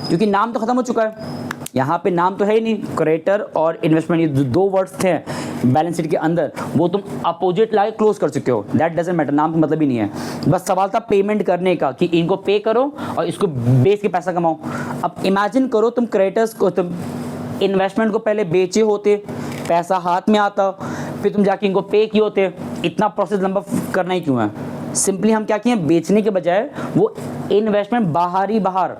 क्योंकि नाम तो ख़त्म हो चुका है, यहाँ पे नाम तो है ही नहीं, क्रेडिटर और इन्वेस्टमेंट ये दो वर्ड्स थे बैलेंस शीट के अंदर, वो तुम अपोजिट लाके क्लोज कर चुके हो, दैट डजंट मैटर, नाम का मतलब ही नहीं है। बस सवाल था पेमेंट करने का कि इनको पे करो और इसको बेच के पैसा कमाओ। अब इमेजिन करो तुम क्रेडिटर्स को, तुम इन्वेस्टमेंट को पहले बेचे होते, पैसा हाथ में आता, फिर तुम जाके इनको पे किए होते, इतना प्रोसेस लंबा करना ही क्यों है। सिंपली हम क्या किए, बेचने के बजाय वो इन्वेस्टमेंट बाहर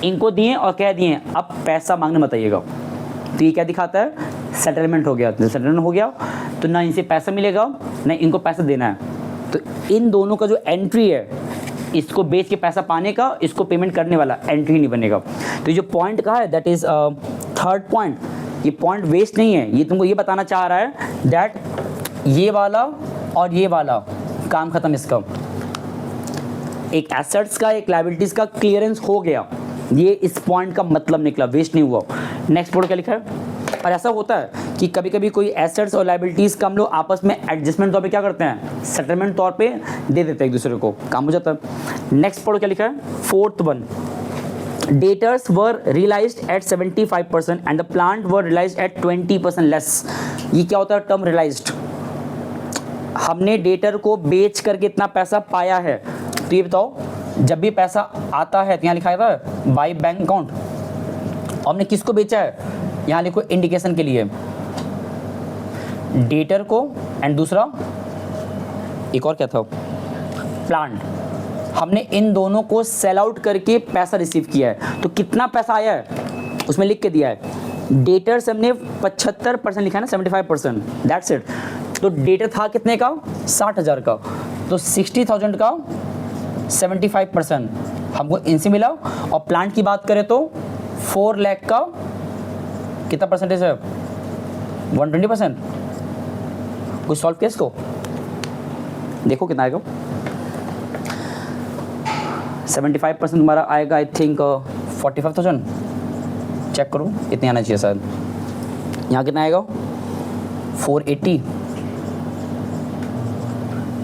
इनको दिए और कह दिए अब पैसा मांगने मत आइएगा। तो ये क्या दिखाता है, सेटलमेंट हो गया। सेटलमेंट हो गया तो ना इनसे पैसा मिलेगा ना इनको पैसा देना है। तो इन दोनों का जो एंट्री है, इसको बेच के पैसा पाने का, इसको पेमेंट करने वाला, एंट्री नहीं बनेगा। तो जो पॉइंट कहा है दैट इज़ थर्ड पॉइंट, ये पॉइंट वेस्ट नहीं है, ये तुमको ये बताना चाह रहा है दैट ये वाला और ये वाला काम खत्म, इसका एक एसेट्स का एक लायबिलिटीज़ का क्लियरेंस हो गया, ये इस पॉइंट का मतलब निकला, वेस्ट नहीं हुआ। नेक्स्ट पॉइंट क्या लिखा है, और ऐसा होता है कि कभी कभी कोई एसेट्स और लायबिलिटीज़ का हम लोग आपस में एडजस्टमेंट तौर पे क्या करते हैं, सेटलमेंट तौर पे दे देते हैं एक दूसरे को, काम हो जाता है। नेक्स्ट पॉइंट क्या लिखा है, fourth one, debtors were realised at 75% and the plant were realised at 20% less. ये क्या होता है टर्म रियलाइज्ड, हमने डेटर को बेच करके इतना पैसा पाया है। तो ये बताओ जब भी पैसा आता है तो यहाँ लिखा है बाय बैंक अकाउंट, और हमने किसको बेचा है, यहाँ लिखो इंडिकेशन के लिए डेटर को, एंड दूसरा एक और क्या था, प्लांट। हमने इन दोनों को सेल आउट करके पैसा रिसीव किया है। तो कितना पैसा आया है उसमें लिख के दिया है, डेटर से हमने 75% लिखा है ना, 75%, दैट्स इट। तो डेटर था कितने का, 60,000 का, तो 60,000 का 75% हमको इनसे मिला। और प्लांट की बात करें तो 4 लाख का कितना परसेंटेज है? 120%। कुछ सॉल्व किया इसको, देखो कितना आएगा। 75% तुम्हारा आएगा आई थिंक 45,000। चेक करो इतने आना चाहिए शायद। यहाँ कितना आएगा? 480।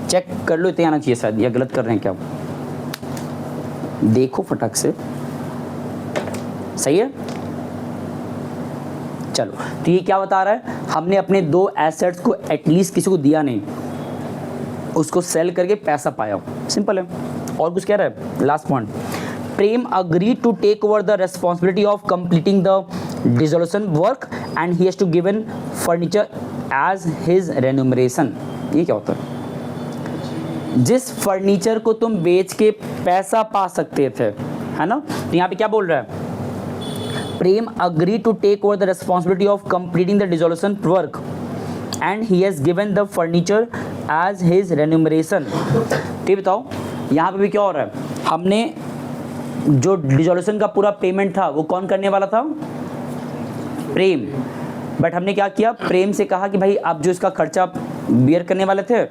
चेक कर लो इतने आना चाहिए शायद, या गलत कर रहे हैं क्या? देखो फटक से, सही है। चलो तो ये क्या बता रहा है? हमने अपने 2 एसेट्स को एटलीस्ट किसी को दिया नहीं, उसको सेल करके पैसा पाया, सिंपल है। और कुछ कह रहा है? Last point, Prem agree to take over the responsibility of completing the dissolution work and he has to given furniture as his remuneration. ये क्या होता है? जिस फर्नीचर को तुम बेच के पैसा पा सकते थे, है ना, तो यहाँ पे क्या बोल रहा है? Prem agree to take over the responsibility of completing the dissolution work and he has given the furniture as his remuneration. तो बताओ यहाँ पे भी क्या हो रहा है? हमने जो डिसोल्यूशन का पूरा पेमेंट था वो कौन करने वाला था? प्रेम। बट हमने क्या किया? प्रेम से कहा कि भाई आप जो इसका खर्चा बियर करने वाले थे,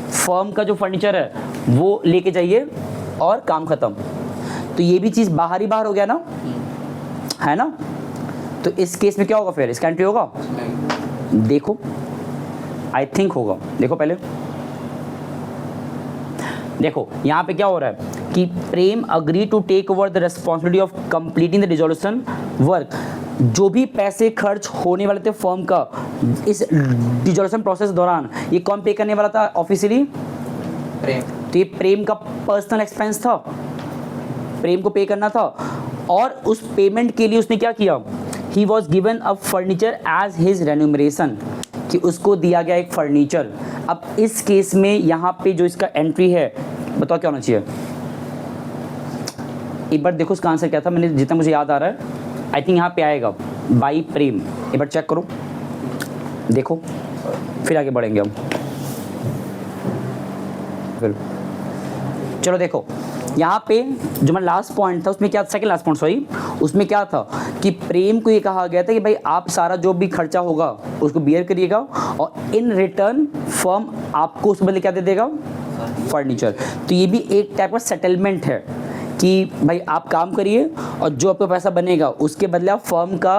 फर्म का जो फर्नीचर है वो लेके जाइए और काम खत्म। तो ये भी चीज़ बाहर ही बाहर हो गया ना, है ना। तो इस केस में क्या होगा फिर? इसका एंट्री होगा? देखो आई थिंक होगा, देखो पहले देखो यहाँ पे क्या हो रहा है कि Prem agree to take over the responsibility of completing the dissolution work. जो भी पैसे खर्च होने वाले थे फर्म का इस डिसोल्यूशन प्रोसेस दौरान, ये कौन पे करने वाला था ऑफिशियली? प्रेम। तो ये प्रेम का पर्सनल एक्सपेंस था, प्रेम को पे करना था। और उस पेमेंट के लिए उसने क्या किया? He was given a furniture as his remuneration, कि उसको दिया गया एक फर्नीचर। अब इस केस में यहाँ पे जो इसका एंट्री है, बताओ क्या होना चाहिए? एक बार देखो इसका आंसर क्या था, मैंने जितना मुझे याद आ रहा है आई थिंक यहाँ पे आएगा बाई प्रेम। एक बार चेक करो, देखो फिर आगे बढ़ेंगे हम। फिर चलो देखो यहाँ पे जो मैं लास्ट पॉइंट था उसमें क्या, सेकंड लास्ट पॉइंट सॉरी, उसमें क्या था कि प्रेम को ये कहा गया था कि भाई आप सारा जो भी खर्चा होगा उसको बियर करिएगा और इन रिटर्न फर्म आपको उस बदले क्या दे देगा? फर्नीचर। तो ये भी एक टाइप का सेटलमेंट है कि भाई आप काम करिए और जो आपको पैसा बनेगा उसके बदले आप फर्म का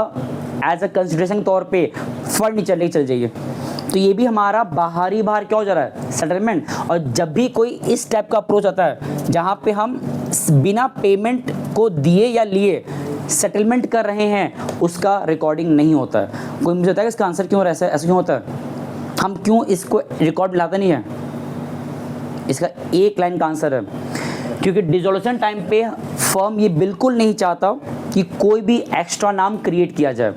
एज अ कंसिडरेशन के तौर पे फर्नीचर लेके चल जाइए। तो ये भी हमारा बाहर ही बाहर क्या हो जा रहा है? सेटलमेंट। और जब भी कोई इस टाइप का अप्रोच आता है जहाँ पे हम बिना पेमेंट को दिए या लिए सेटलमेंट कर रहे हैं, उसका रिकॉर्डिंग नहीं होता है। कोई मुझे बताएगा इसका आंसर क्यों ऐसा क्यों होता है? हम क्यों इसको रिकॉर्ड लाते नहीं है? इसका एक लाइन का आंसर है, क्योंकि डिसोल्यूशन टाइम पे फर्म ये बिल्कुल नहीं चाहता कि कोई भी एक्स्ट्रा नाम क्रिएट किया जाए।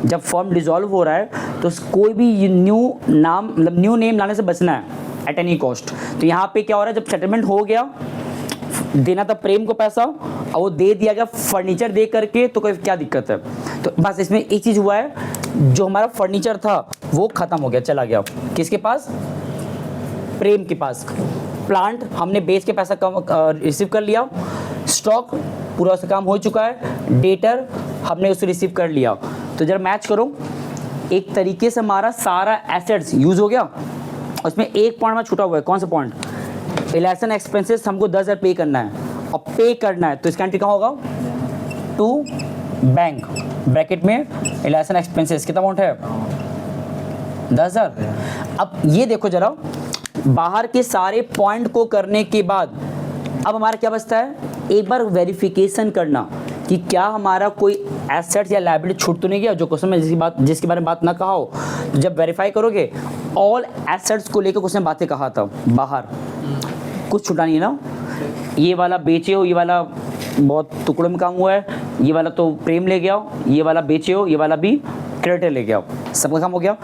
जब फर्म डिसॉल्व हो रहा है तो कोई भी न्यू नाम, मतलब न्यू नेम लाने से बचना है एट एनी कॉस्ट। तो यहाँ पे क्या हो रहा है, जब सेटलमेंट हो गया, देना था प्रेम को पैसा और वो दे दिया गया फर्नीचर दे करके, तो कोई क्या दिक्कत है? तो बस इसमें एक चीज़ हुआ है, जो हमारा फर्नीचर था वो ख़त्म हो गया, चला गया किसके पास? प्रेम के पास। प्लांट हमने बेच के पैसा रिसीव कर लिया, स्टॉक पूरा उसका काम हो चुका है, डेटर हमने उसे रिसीव कर लिया। तो जरा मैच करो, एक तरीके से हमारा सारा एसेट्स यूज़ हो गया, उसमें एक पॉइंट में छूटा हुआ है। कौन सा पॉइंट? इलेक्शन एक्सपेंसेस हमको 10,000 पे करना है और पे करना है, तो इसका एंट्री कहाँ होगा? टू बैंक, ब्रैकेट में इलेक्शन एक्सपेंसेस कितना अमाउंट है? 10,000। अब ये देखो जरा, बाहर के सारे पॉइंट को करने के बाद अब हमारा क्या बचता है? एक बार वेरिफिकेशन करना कि क्या हमारा कोई एसेट्स या लायबिलिटी छूट तो नहीं गया, जो क्वेश्चन में जिसके बारे में बात ना कहा हो। तो जब वेरीफाई करोगे ऑल एसेट्स को लेकर क्वेश्चन बातें कहा था, बाहर कुछ छुटा नहीं है ना। ये वाला बेचे हो, ये वाला बहुत टुकड़ों में काम हुआ है, ये वाला तो प्रेम ले गया, ये वाला बेचे हो, ये वाला भी क्रेडिटर ले गया, सबका काम हो गया।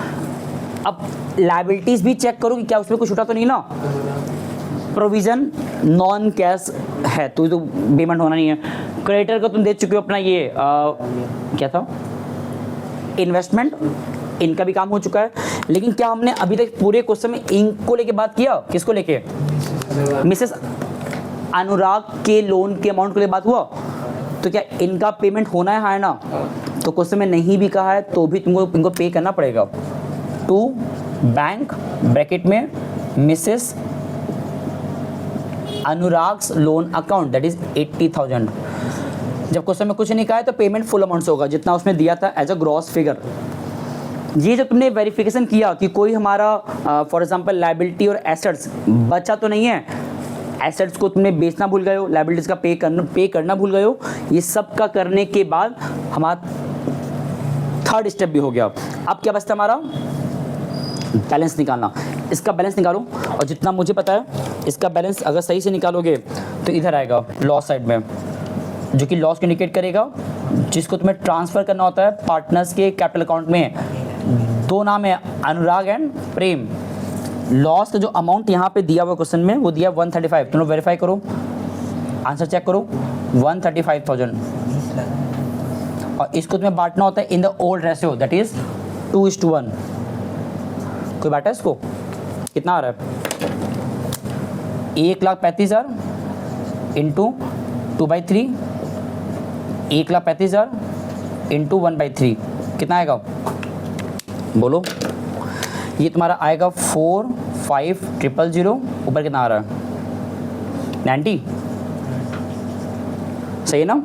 अब लायबिलिटीज़ भी चेक करो कि क्या उसमें कुछ छुटा तो नहीं ना। प्रोविज़न नॉन कैश है तो पेमेंट होना नहीं है। क्रेडिटर को तुम दे चुके हो अपना ये क्या था, इन्वेस्टमेंट, इनका भी काम हो चुका है। लेकिन क्या हमने अभी तक पूरे क्वेश्चन में इनको लेके बात किया? किसको लेके? मिसेस अनुराग के लोन के अमाउंट के लिए बात हुआ, तो क्या इनका पेमेंट होना है ना? तो क्वेश्चन में नहीं भी कहा है तो भी तुमको इनको पे करना पड़ेगा। टू बैंक ब्रैकेट में Mrs Anurag's loan account that is 80,000। जब क्वेश्चन में कुछ नहीं कहा है तो पेमेंट फुल अमाउंट से होगा जितना उसने दिया था एज अ ग्रॉस फिगर। ये जब तुमने वेरिफिकेशन किया कि कोई हमारा फॉर एग्जांपल लायबिलिटी और एसेट्स बचा तो नहीं है, एसेट्स को तुमने बेचना भूल गए हो, लायबिलिटीज का पे करना भूल गए हो, ये सब का करने के बाद हमारा थर्ड स्टेप भी हो गया। अब क्या बचता हमारा? बैलेंस निकालना। इसका बैलेंस निकालो और जितना मुझे पता है इसका बैलेंस अगर सही से निकालोगे तो इधर आएगा लॉस साइड में, जो कि लॉस को इंडिकेट करेगा, जिसको तुम्हें ट्रांसफ़र करना होता है पार्टनर्स के कैपिटल अकाउंट में। दो नाम है अनुराग एंड प्रेम। लॉस का जो अमाउंट यहाँ पे दिया हुआ क्वेश्चन में वो दिया 135। तुम लोग वेरीफाई करो, आंसर चेक करो, 135,000। और इसको तुम्हें बांटना होता है in the old ratio that is 2:1। कोई बांटा है इसको? कितना आ रहा है? 1,35,000 इंटू 2/3, 1,35,000 इंटू 1/3 कितना आएगा? बोलो। ये तुम्हारा आएगा 4,5,000। ऊपर कितना आ रहा है? 90। सही है ना?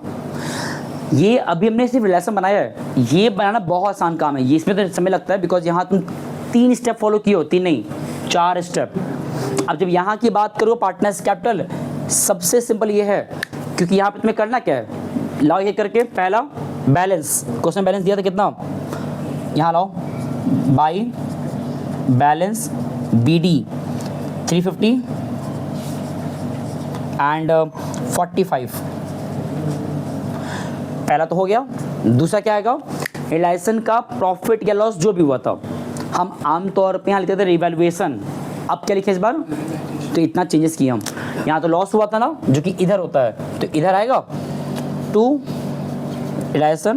ये अभी हमने सिर्फ रिलेशन बनाया है, ये बनाना बहुत आसान काम है। ये इसमें तो समय लगता है बिकॉज यहाँ तुम 3 स्टेप फॉलो किए हो, 3 नहीं 4 स्टेप। अब जब यहाँ की बात करो पार्टनर्स कैपिटल, सबसे सिंपल ये है, क्योंकि यहाँ पे तुम्हें करना क्या है, लाओ ये करके पहला बैलेंस, क्वेश्चन बैलेंस दिया था कितना, यहाँ लाओ बाई बैलेंस BD 350 एंड 45। पहला तो हो गया। दूसरा क्या आएगा? रिलायंस का प्रॉफिट या लॉस जो भी हुआ था, हम आमतौर पे यहाँ लिखते थे रिवैल्यूएशन। अब क्या लिखे इस बार? तो इतना चेंजेस किए हम। यहाँ तो लॉस हुआ था ना, जो कि इधर होता है, तो इधर आएगा टू रिलायंस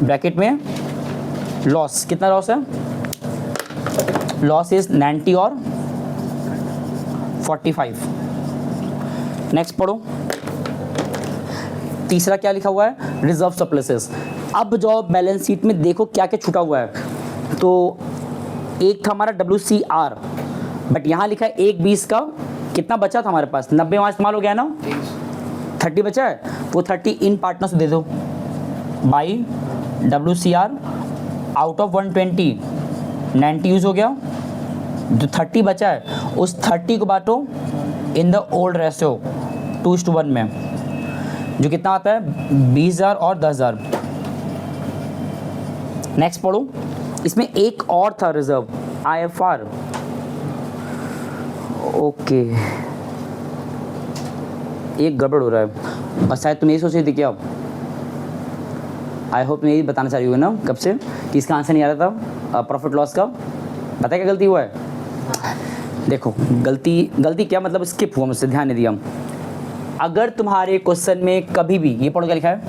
ब्रैकेट में लॉस। कितना लॉस है? लॉस इज 90 और 45। नेक्स्ट पढ़ो। तीसरा क्या लिखा हुआ है? Reserve surpluses. अब जो बैलेंस शीट में देखो क्या क्या छूटा हुआ है। तो एक था हमारा WCR, बट यहाँ लिखा है 1/20 का। कितना बचा था हमारे पास? 90 वहाँ इस्तेमाल हो गया ना, 30 बचा है। वो 30 इन पार्टनर्स दे दो by WCR out of 120, 90 use हो गया। जो 30 बचा है उस 30 को बांटो इन द ओल्ड रेशियो 2:1 में, जो कितना आता है 20,000 और 10,000। नेक्स्ट पढ़ो। इसमें एक और था रिजर्व IFR। ओके, एक गड़बड़ हो रहा है और शायद तुम यही सोच रही थी क्या? आई होप मैं यही बताना चाह रही हूँ ना कब से कि इसका आंसर नहीं आ रहा था प्रॉफिट लॉस का। पता है क्या गलती हुआ है? देखो गलती क्या मतलब, स्किप हुआ मुझसे, ध्यान नहीं दिया। अगर तुम्हारे क्वेश्चन में कभी भी, ये पढ़ो क्या लिखा है,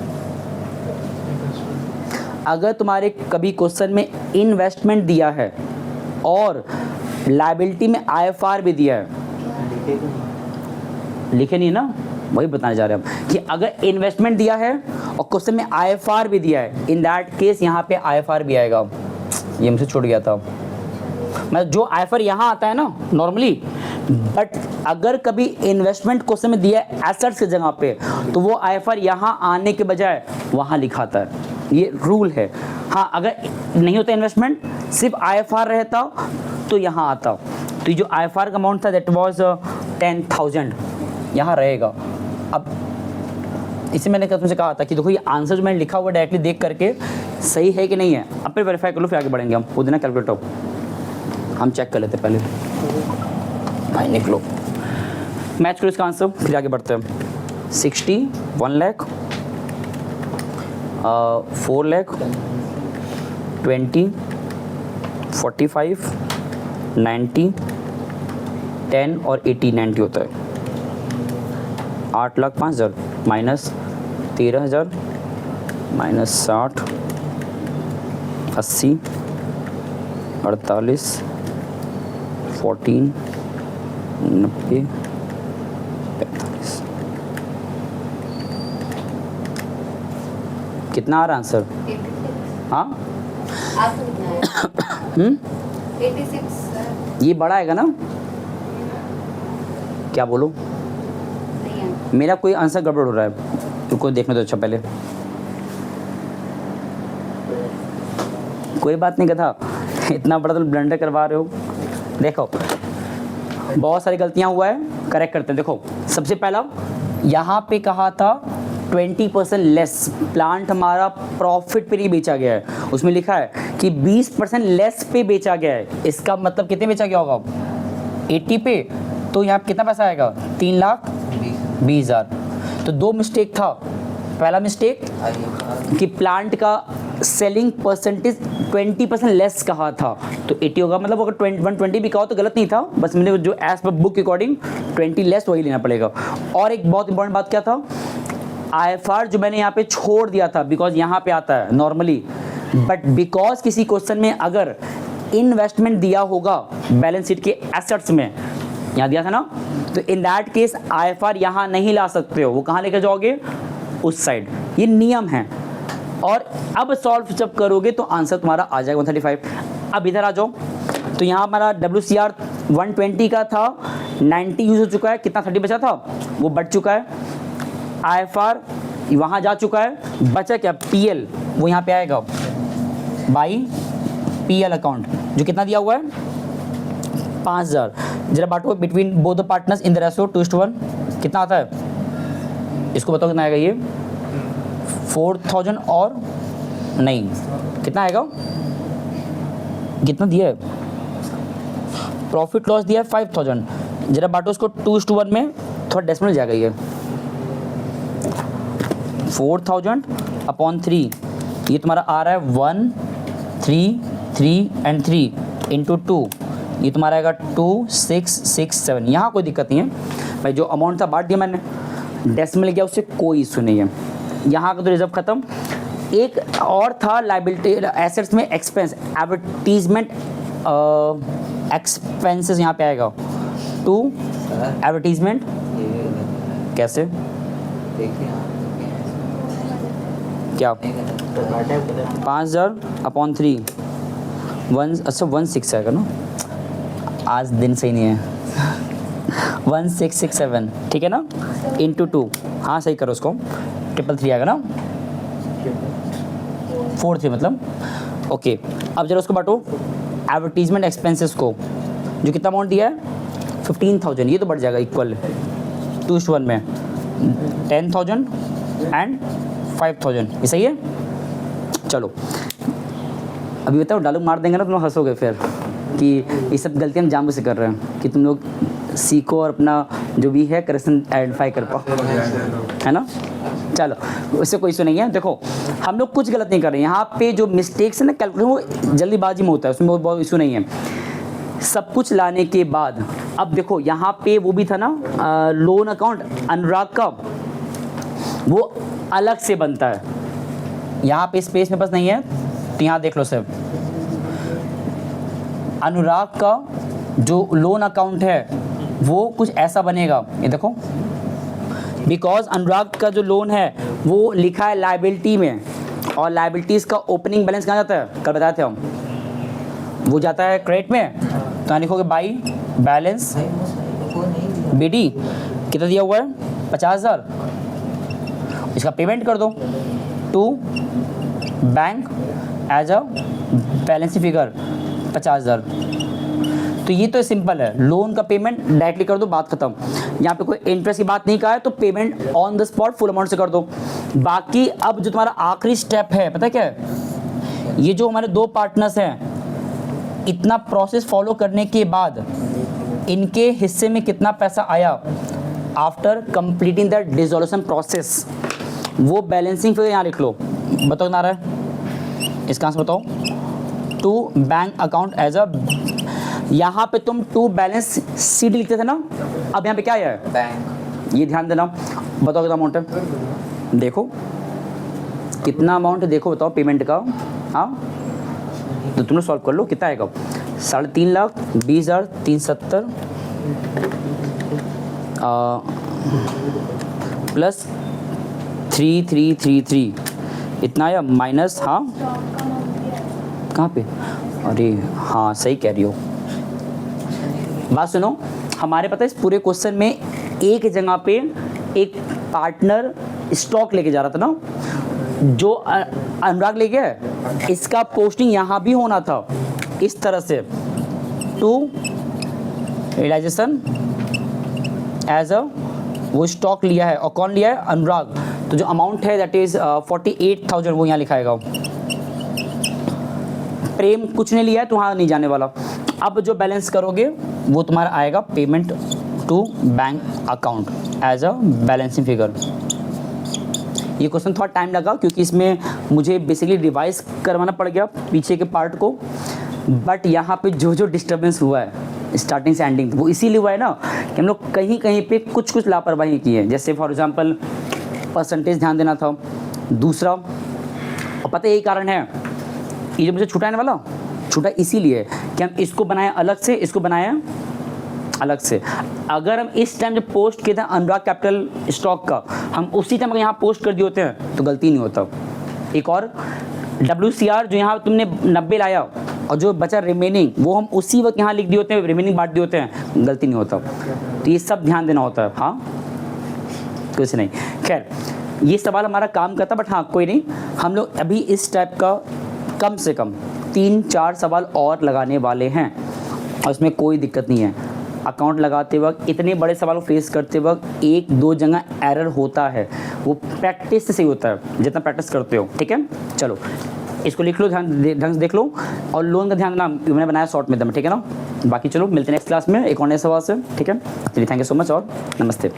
अगर तुम्हारे कभी क्वेश्चन में इन्वेस्टमेंट दिया है और लायबिलिटी में IFR भी दिया है, लिखे नहीं ना, वही बताने जा रहे हैं हम कि अगर इन्वेस्टमेंट दिया है और क्वेश्चन में IFR भी दिया है, इन दैट केस यहाँ पे IFR भी आएगा। ये मुझसे छूट गया था, मतलब जो IFR यहाँ आता है ना नॉर्मली, बट अगर कभी इन्वेस्टमेंट क्वेश्चन में दिया है एसेट्स की जगह पे, तो वो IFR यहाँ आने के बजाय वहाँ लिखाता है। ये रूल है। हाँ, अगर नहीं होता इन्वेस्टमेंट, सिर्फ IFR रहता तो यहाँ आता। तो जो IFR का अमाउंट था दैट वाज 10,000 यहाँ रहेगा। अब इसे मैंने तुमसे कहा था कि देखो ये आंसर जो मैंने लिखा हुआ डायरेक्टली देख करके सही है कि नहीं है, अब फिर वेरीफाई कर लो, फिर आगे बढ़ेंगे हम। वो देना कैलकुलेटर, हम चेक कर लेते पहले। भाई निकलो, मैच करो इसका आंसर, फिर आगे बढ़ते हैं। 60, 1 लाख, 4 लाख, 20, 45, 90, 10 और 80, 90 होता है। 8,05,000 माइनस 13,000 माइनस 60, 80, 48, 14, 90, 45 कितना आ रहा आंसर? हाँ आपको कितना है? 86 ये बड़ा आएगा ना? क्या बोलो? नहीं है। मेरा कोई आंसर गड़बड़ हो रहा है, रुको देखने दो अच्छा पहले। कोई बात नहीं कथा, इतना बड़ा तुम ब्लंडर करवा रहे हो। देखो बहुत सारी गलतियां हुआ है, करेक्ट करते हैं। देखो सबसे पहला यहाँ पे कहा था 20% लेस, प्लांट हमारा प्रॉफिट पे नहीं बेचा गया है, उसमें लिखा है कि 20% लेस पे बेचा गया है। इसका मतलब कितने बेचा गया होगा? 80 पे। तो यहाँ पे कितना पैसा आएगा? 3,20,000। तो दो मिस्टेक था। पहला मिस्टेक कि प्लांट का सेलिंग परसेंटेज 20% लेस कहा था, तो 80 होगा, मतलब अगर 120 भी कहा हो तो गलत नहीं था, बस मैंने जो एज पर बुक के अकॉर्डिंग 20 लेस वही लेना पड़ेगा। और एक बहुत इंपॉर्टेंट बात क्या था, IFR जो मैंने यहाँ पे छोड़ दिया था, बिकॉज यहाँ पे आता है नॉर्मली, बट बिकॉज किसी क्वेश्चन में अगर इन्वेस्टमेंट दिया होगा बैलेंस शीट के एसेट्स में, यहाँ दिया था ना, तो इन दैट केस IFR यहाँ नहीं ला सकते हो, वो कहाँ लेकर जाओगे? उस साइड। ये नियम है। और अब सॉल्व जब करोगे तो आंसर तुम्हारा आ जाएगा 135। अब इधर आ जाओ, तो यहाँ हमारा WCR 120 का था, 90 यूज हो चुका है, कितना 30 बचा था, वो बढ़ चुका है। IFR वहाँ जा चुका है, बचा क्या? PL, वो यहाँ पे आएगा बाई PL अकाउंट, जो कितना दिया हुआ है? 5,000। जरा बांटो between both the partners in the ratio 2:1, कितना आता है? इसको बताओ कितना आएगा? ये 4,000 और नहीं, कितना आएगा? कितना दिया है? प्रॉफिट लॉस दिया है 5,000। जरा बांटो इसको 2:1 में, थोड़ा डेसिमल जाएगा ये 4,000/3, ये तुम्हारा आ रहा है 1, 3, 3 एंड 3 इंटू 2, ये तुम्हारा आएगा 2, 6, 6, 7। यहाँ कोई दिक्कत नहीं है भाई, जो अमाउंट था बांट दिया मैंने, डेसिमल गया, उससे कोई इशू नहीं है। यहाँ का तो रिजर्व खत्म। एक और था लाइबिलिटी एसेट्स में एक्सपेंस, एडवर्टीजमेंट एक्सपेंसेस यहाँ पे आएगा 2 एडवर्टीजमेंट। कैसे? क्या? 5,000/3 1, अच्छा 16 आएगा ना, आज दिन सही नहीं है 1667, ठीक है ना, इंटू 2, हाँ सही करो उसको, 333 आएगा ना, 43 मतलब। ओके, अब जरा उसको बांटो एडवर्टीजमेंट एक्सपेंसेस को, जो कितना अमाउंट दिया है 15,000, ये तो बढ़ जाएगा इक्वल 2:1 में 10,000 एंड 5,000, ये सही है। चलो अभी बताओ, डायलॉग मार देंगे ना तुम लोग, हंसोगे फिर कि ये सब गलतियाँ हम जानबूझ से कर रहे हैं, कि तुम लोग सीखो और अपना जो भी है करेक्शन आइडेंटिफाई कर पाओ, है ना। चलो उससे कोई इशू नहीं है। देखो हम लोग कुछ गलत नहीं कर रहे हैं, यहाँ पे जो मिस्टेक्स है ना कैलकुलेशन, वो जल्दीबाजी में होता है, उसमें बहुत इशू नहीं है। सब कुछ लाने के बाद अब देखो यहाँ पे वो भी था ना, लोन अकाउंट अनुराग का, वो अलग से बनता है। यहाँ पे स्पेस में बस नहीं है, तो यहाँ देख लो सब, अनुराग का जो लोन अकाउंट है वो कुछ ऐसा बनेगा, ये देखो, बिकॉज अनुराग का जो लोन है वो लिखा है लाइबिलिटी में, और लाइबिलिटीज़ का ओपनिंग बैलेंस कहाँ जाता है, कल बताए थे हम, वो जाता है क्रेडिट में। तो यहाँ लिखोगे बाई बैलेंस BD, कितना दिया हुआ है 50,000, इसका पेमेंट कर दो to bank as a balance figure 50,000। तो ये तो सिंपल है, लोन का पेमेंट डायरेक्टली कर दो, बात खत्म। यहाँ पे कोई इंटरेस्ट की बात नहीं कहा है, तो payment on the spot full amount से कर दो। बाकी अब जो तुम्हारा आखिरी स्टेप है, पता है क्या है, ये जो हमारे दो पार्टनर्स हैं, इतना प्रोसेस फॉलो करने के बाद इनके हिस्से में कितना पैसा आया after completing the dissolution process, वो बैलेंसिंग फिगर यहाँ लिख लो। बताओ कितना आ रहा है, इसका आंसर बताओ। To bank account as a, यहाँ पे तुम टू बैलेंस शीट लिखते थे ना, अब यहाँ पे क्या है बैंक, ये ध्यान देना। बताओ कितना अमाउंट है, देखो कितना अमाउंट है, देखो बताओ पेमेंट का। हाँ तो तुम लोग सॉल्व कर लो, कितना आएगा 3,20,000, 370 प्लस 3333 इतना आया माइनस, हाँ कहाँ पे, अरे हाँ सही कह रही हो। बात सुनो, हमारे पता है इस पूरे क्वेश्चन में एक जगह पे एक पार्टनर स्टॉक लेके जा रहा था ना, जो अनुराग ले गया है, इसका पोस्टिंग यहाँ भी होना था इस तरह से, टू रियलाइजेशन एज अ, वो स्टॉक लिया है और कौन लिया है, अनुराग। तो जो अमाउंट है दैट इज 48,000 वो यहाँ लिखाएगा। प्रेम कुछ नहीं लिया है तो वहाँ नहीं जाने वाला। अब जो बैलेंस करोगे वो तुम्हारा आएगा payment to bank account as a balancing figure. ये क्वेश्चन थोड़ा टाइम लगा क्योंकि इसमें मुझे बेसिकली रिवाइज करवाना पड़ गया पीछे के पार्ट को, बट यहाँ पे जो जो डिस्टर्बेंस हुआ है स्टार्टिंग से एंडिंग वो इसीलिए हुआ है ना कि हम लोग कहीं कहीं पे कुछ लापरवाही की है। जैसे फॉर एग्जांपल परसेंटेज ध्यान देना था, दूसरा और पता यही कारण है ये जो मुझे छुटाने वाला छूटा इसीलिए कि हम इसको बनाए अलग से, इसको बनाए अलग से। अगर हम इस टाइम जब पोस्ट किए थे अनुराग कैपिटल स्टॉक का, हम उसी टाइम अगर यहाँ पोस्ट कर दिए होते हैं तो गलती नहीं होता। एक और WCR जो यहाँ तुमने 90 लाया और जो बचा रिमेनिंग वो हम उसी वक्त यहाँ लिख दिए होते हैं, रिमेनिंग बांट दिए होते हैं, गलती नहीं होता। तो ये सब ध्यान देना होता है। हाँ कुछ नहीं, खैर ये सवाल हमारा काम करता, बट हाँ कोई नहीं, हम लोग अभी इस टाइप का कम से कम 3-4 सवाल और लगाने वाले हैं और इसमें कोई दिक्कत नहीं है। अकाउंट लगाते वक्त इतने बड़े सवाल को फेस करते वक्त 1-2 जगह एरर होता है, वो प्रैक्टिस से सही होता है जितना प्रैक्टिस करते हो। ठीक है, चलो इसको लिख लो, ढंग से देख लो और लोन का ध्यान देना, मैंने बनाया शॉर्ट में दम, ठीक है ना। बाकी चलो मिलते हैं नेक्स्ट क्लास में एक और नए सवाल से। ठीक है, चलिए थैंक यू सो मच और नमस्ते।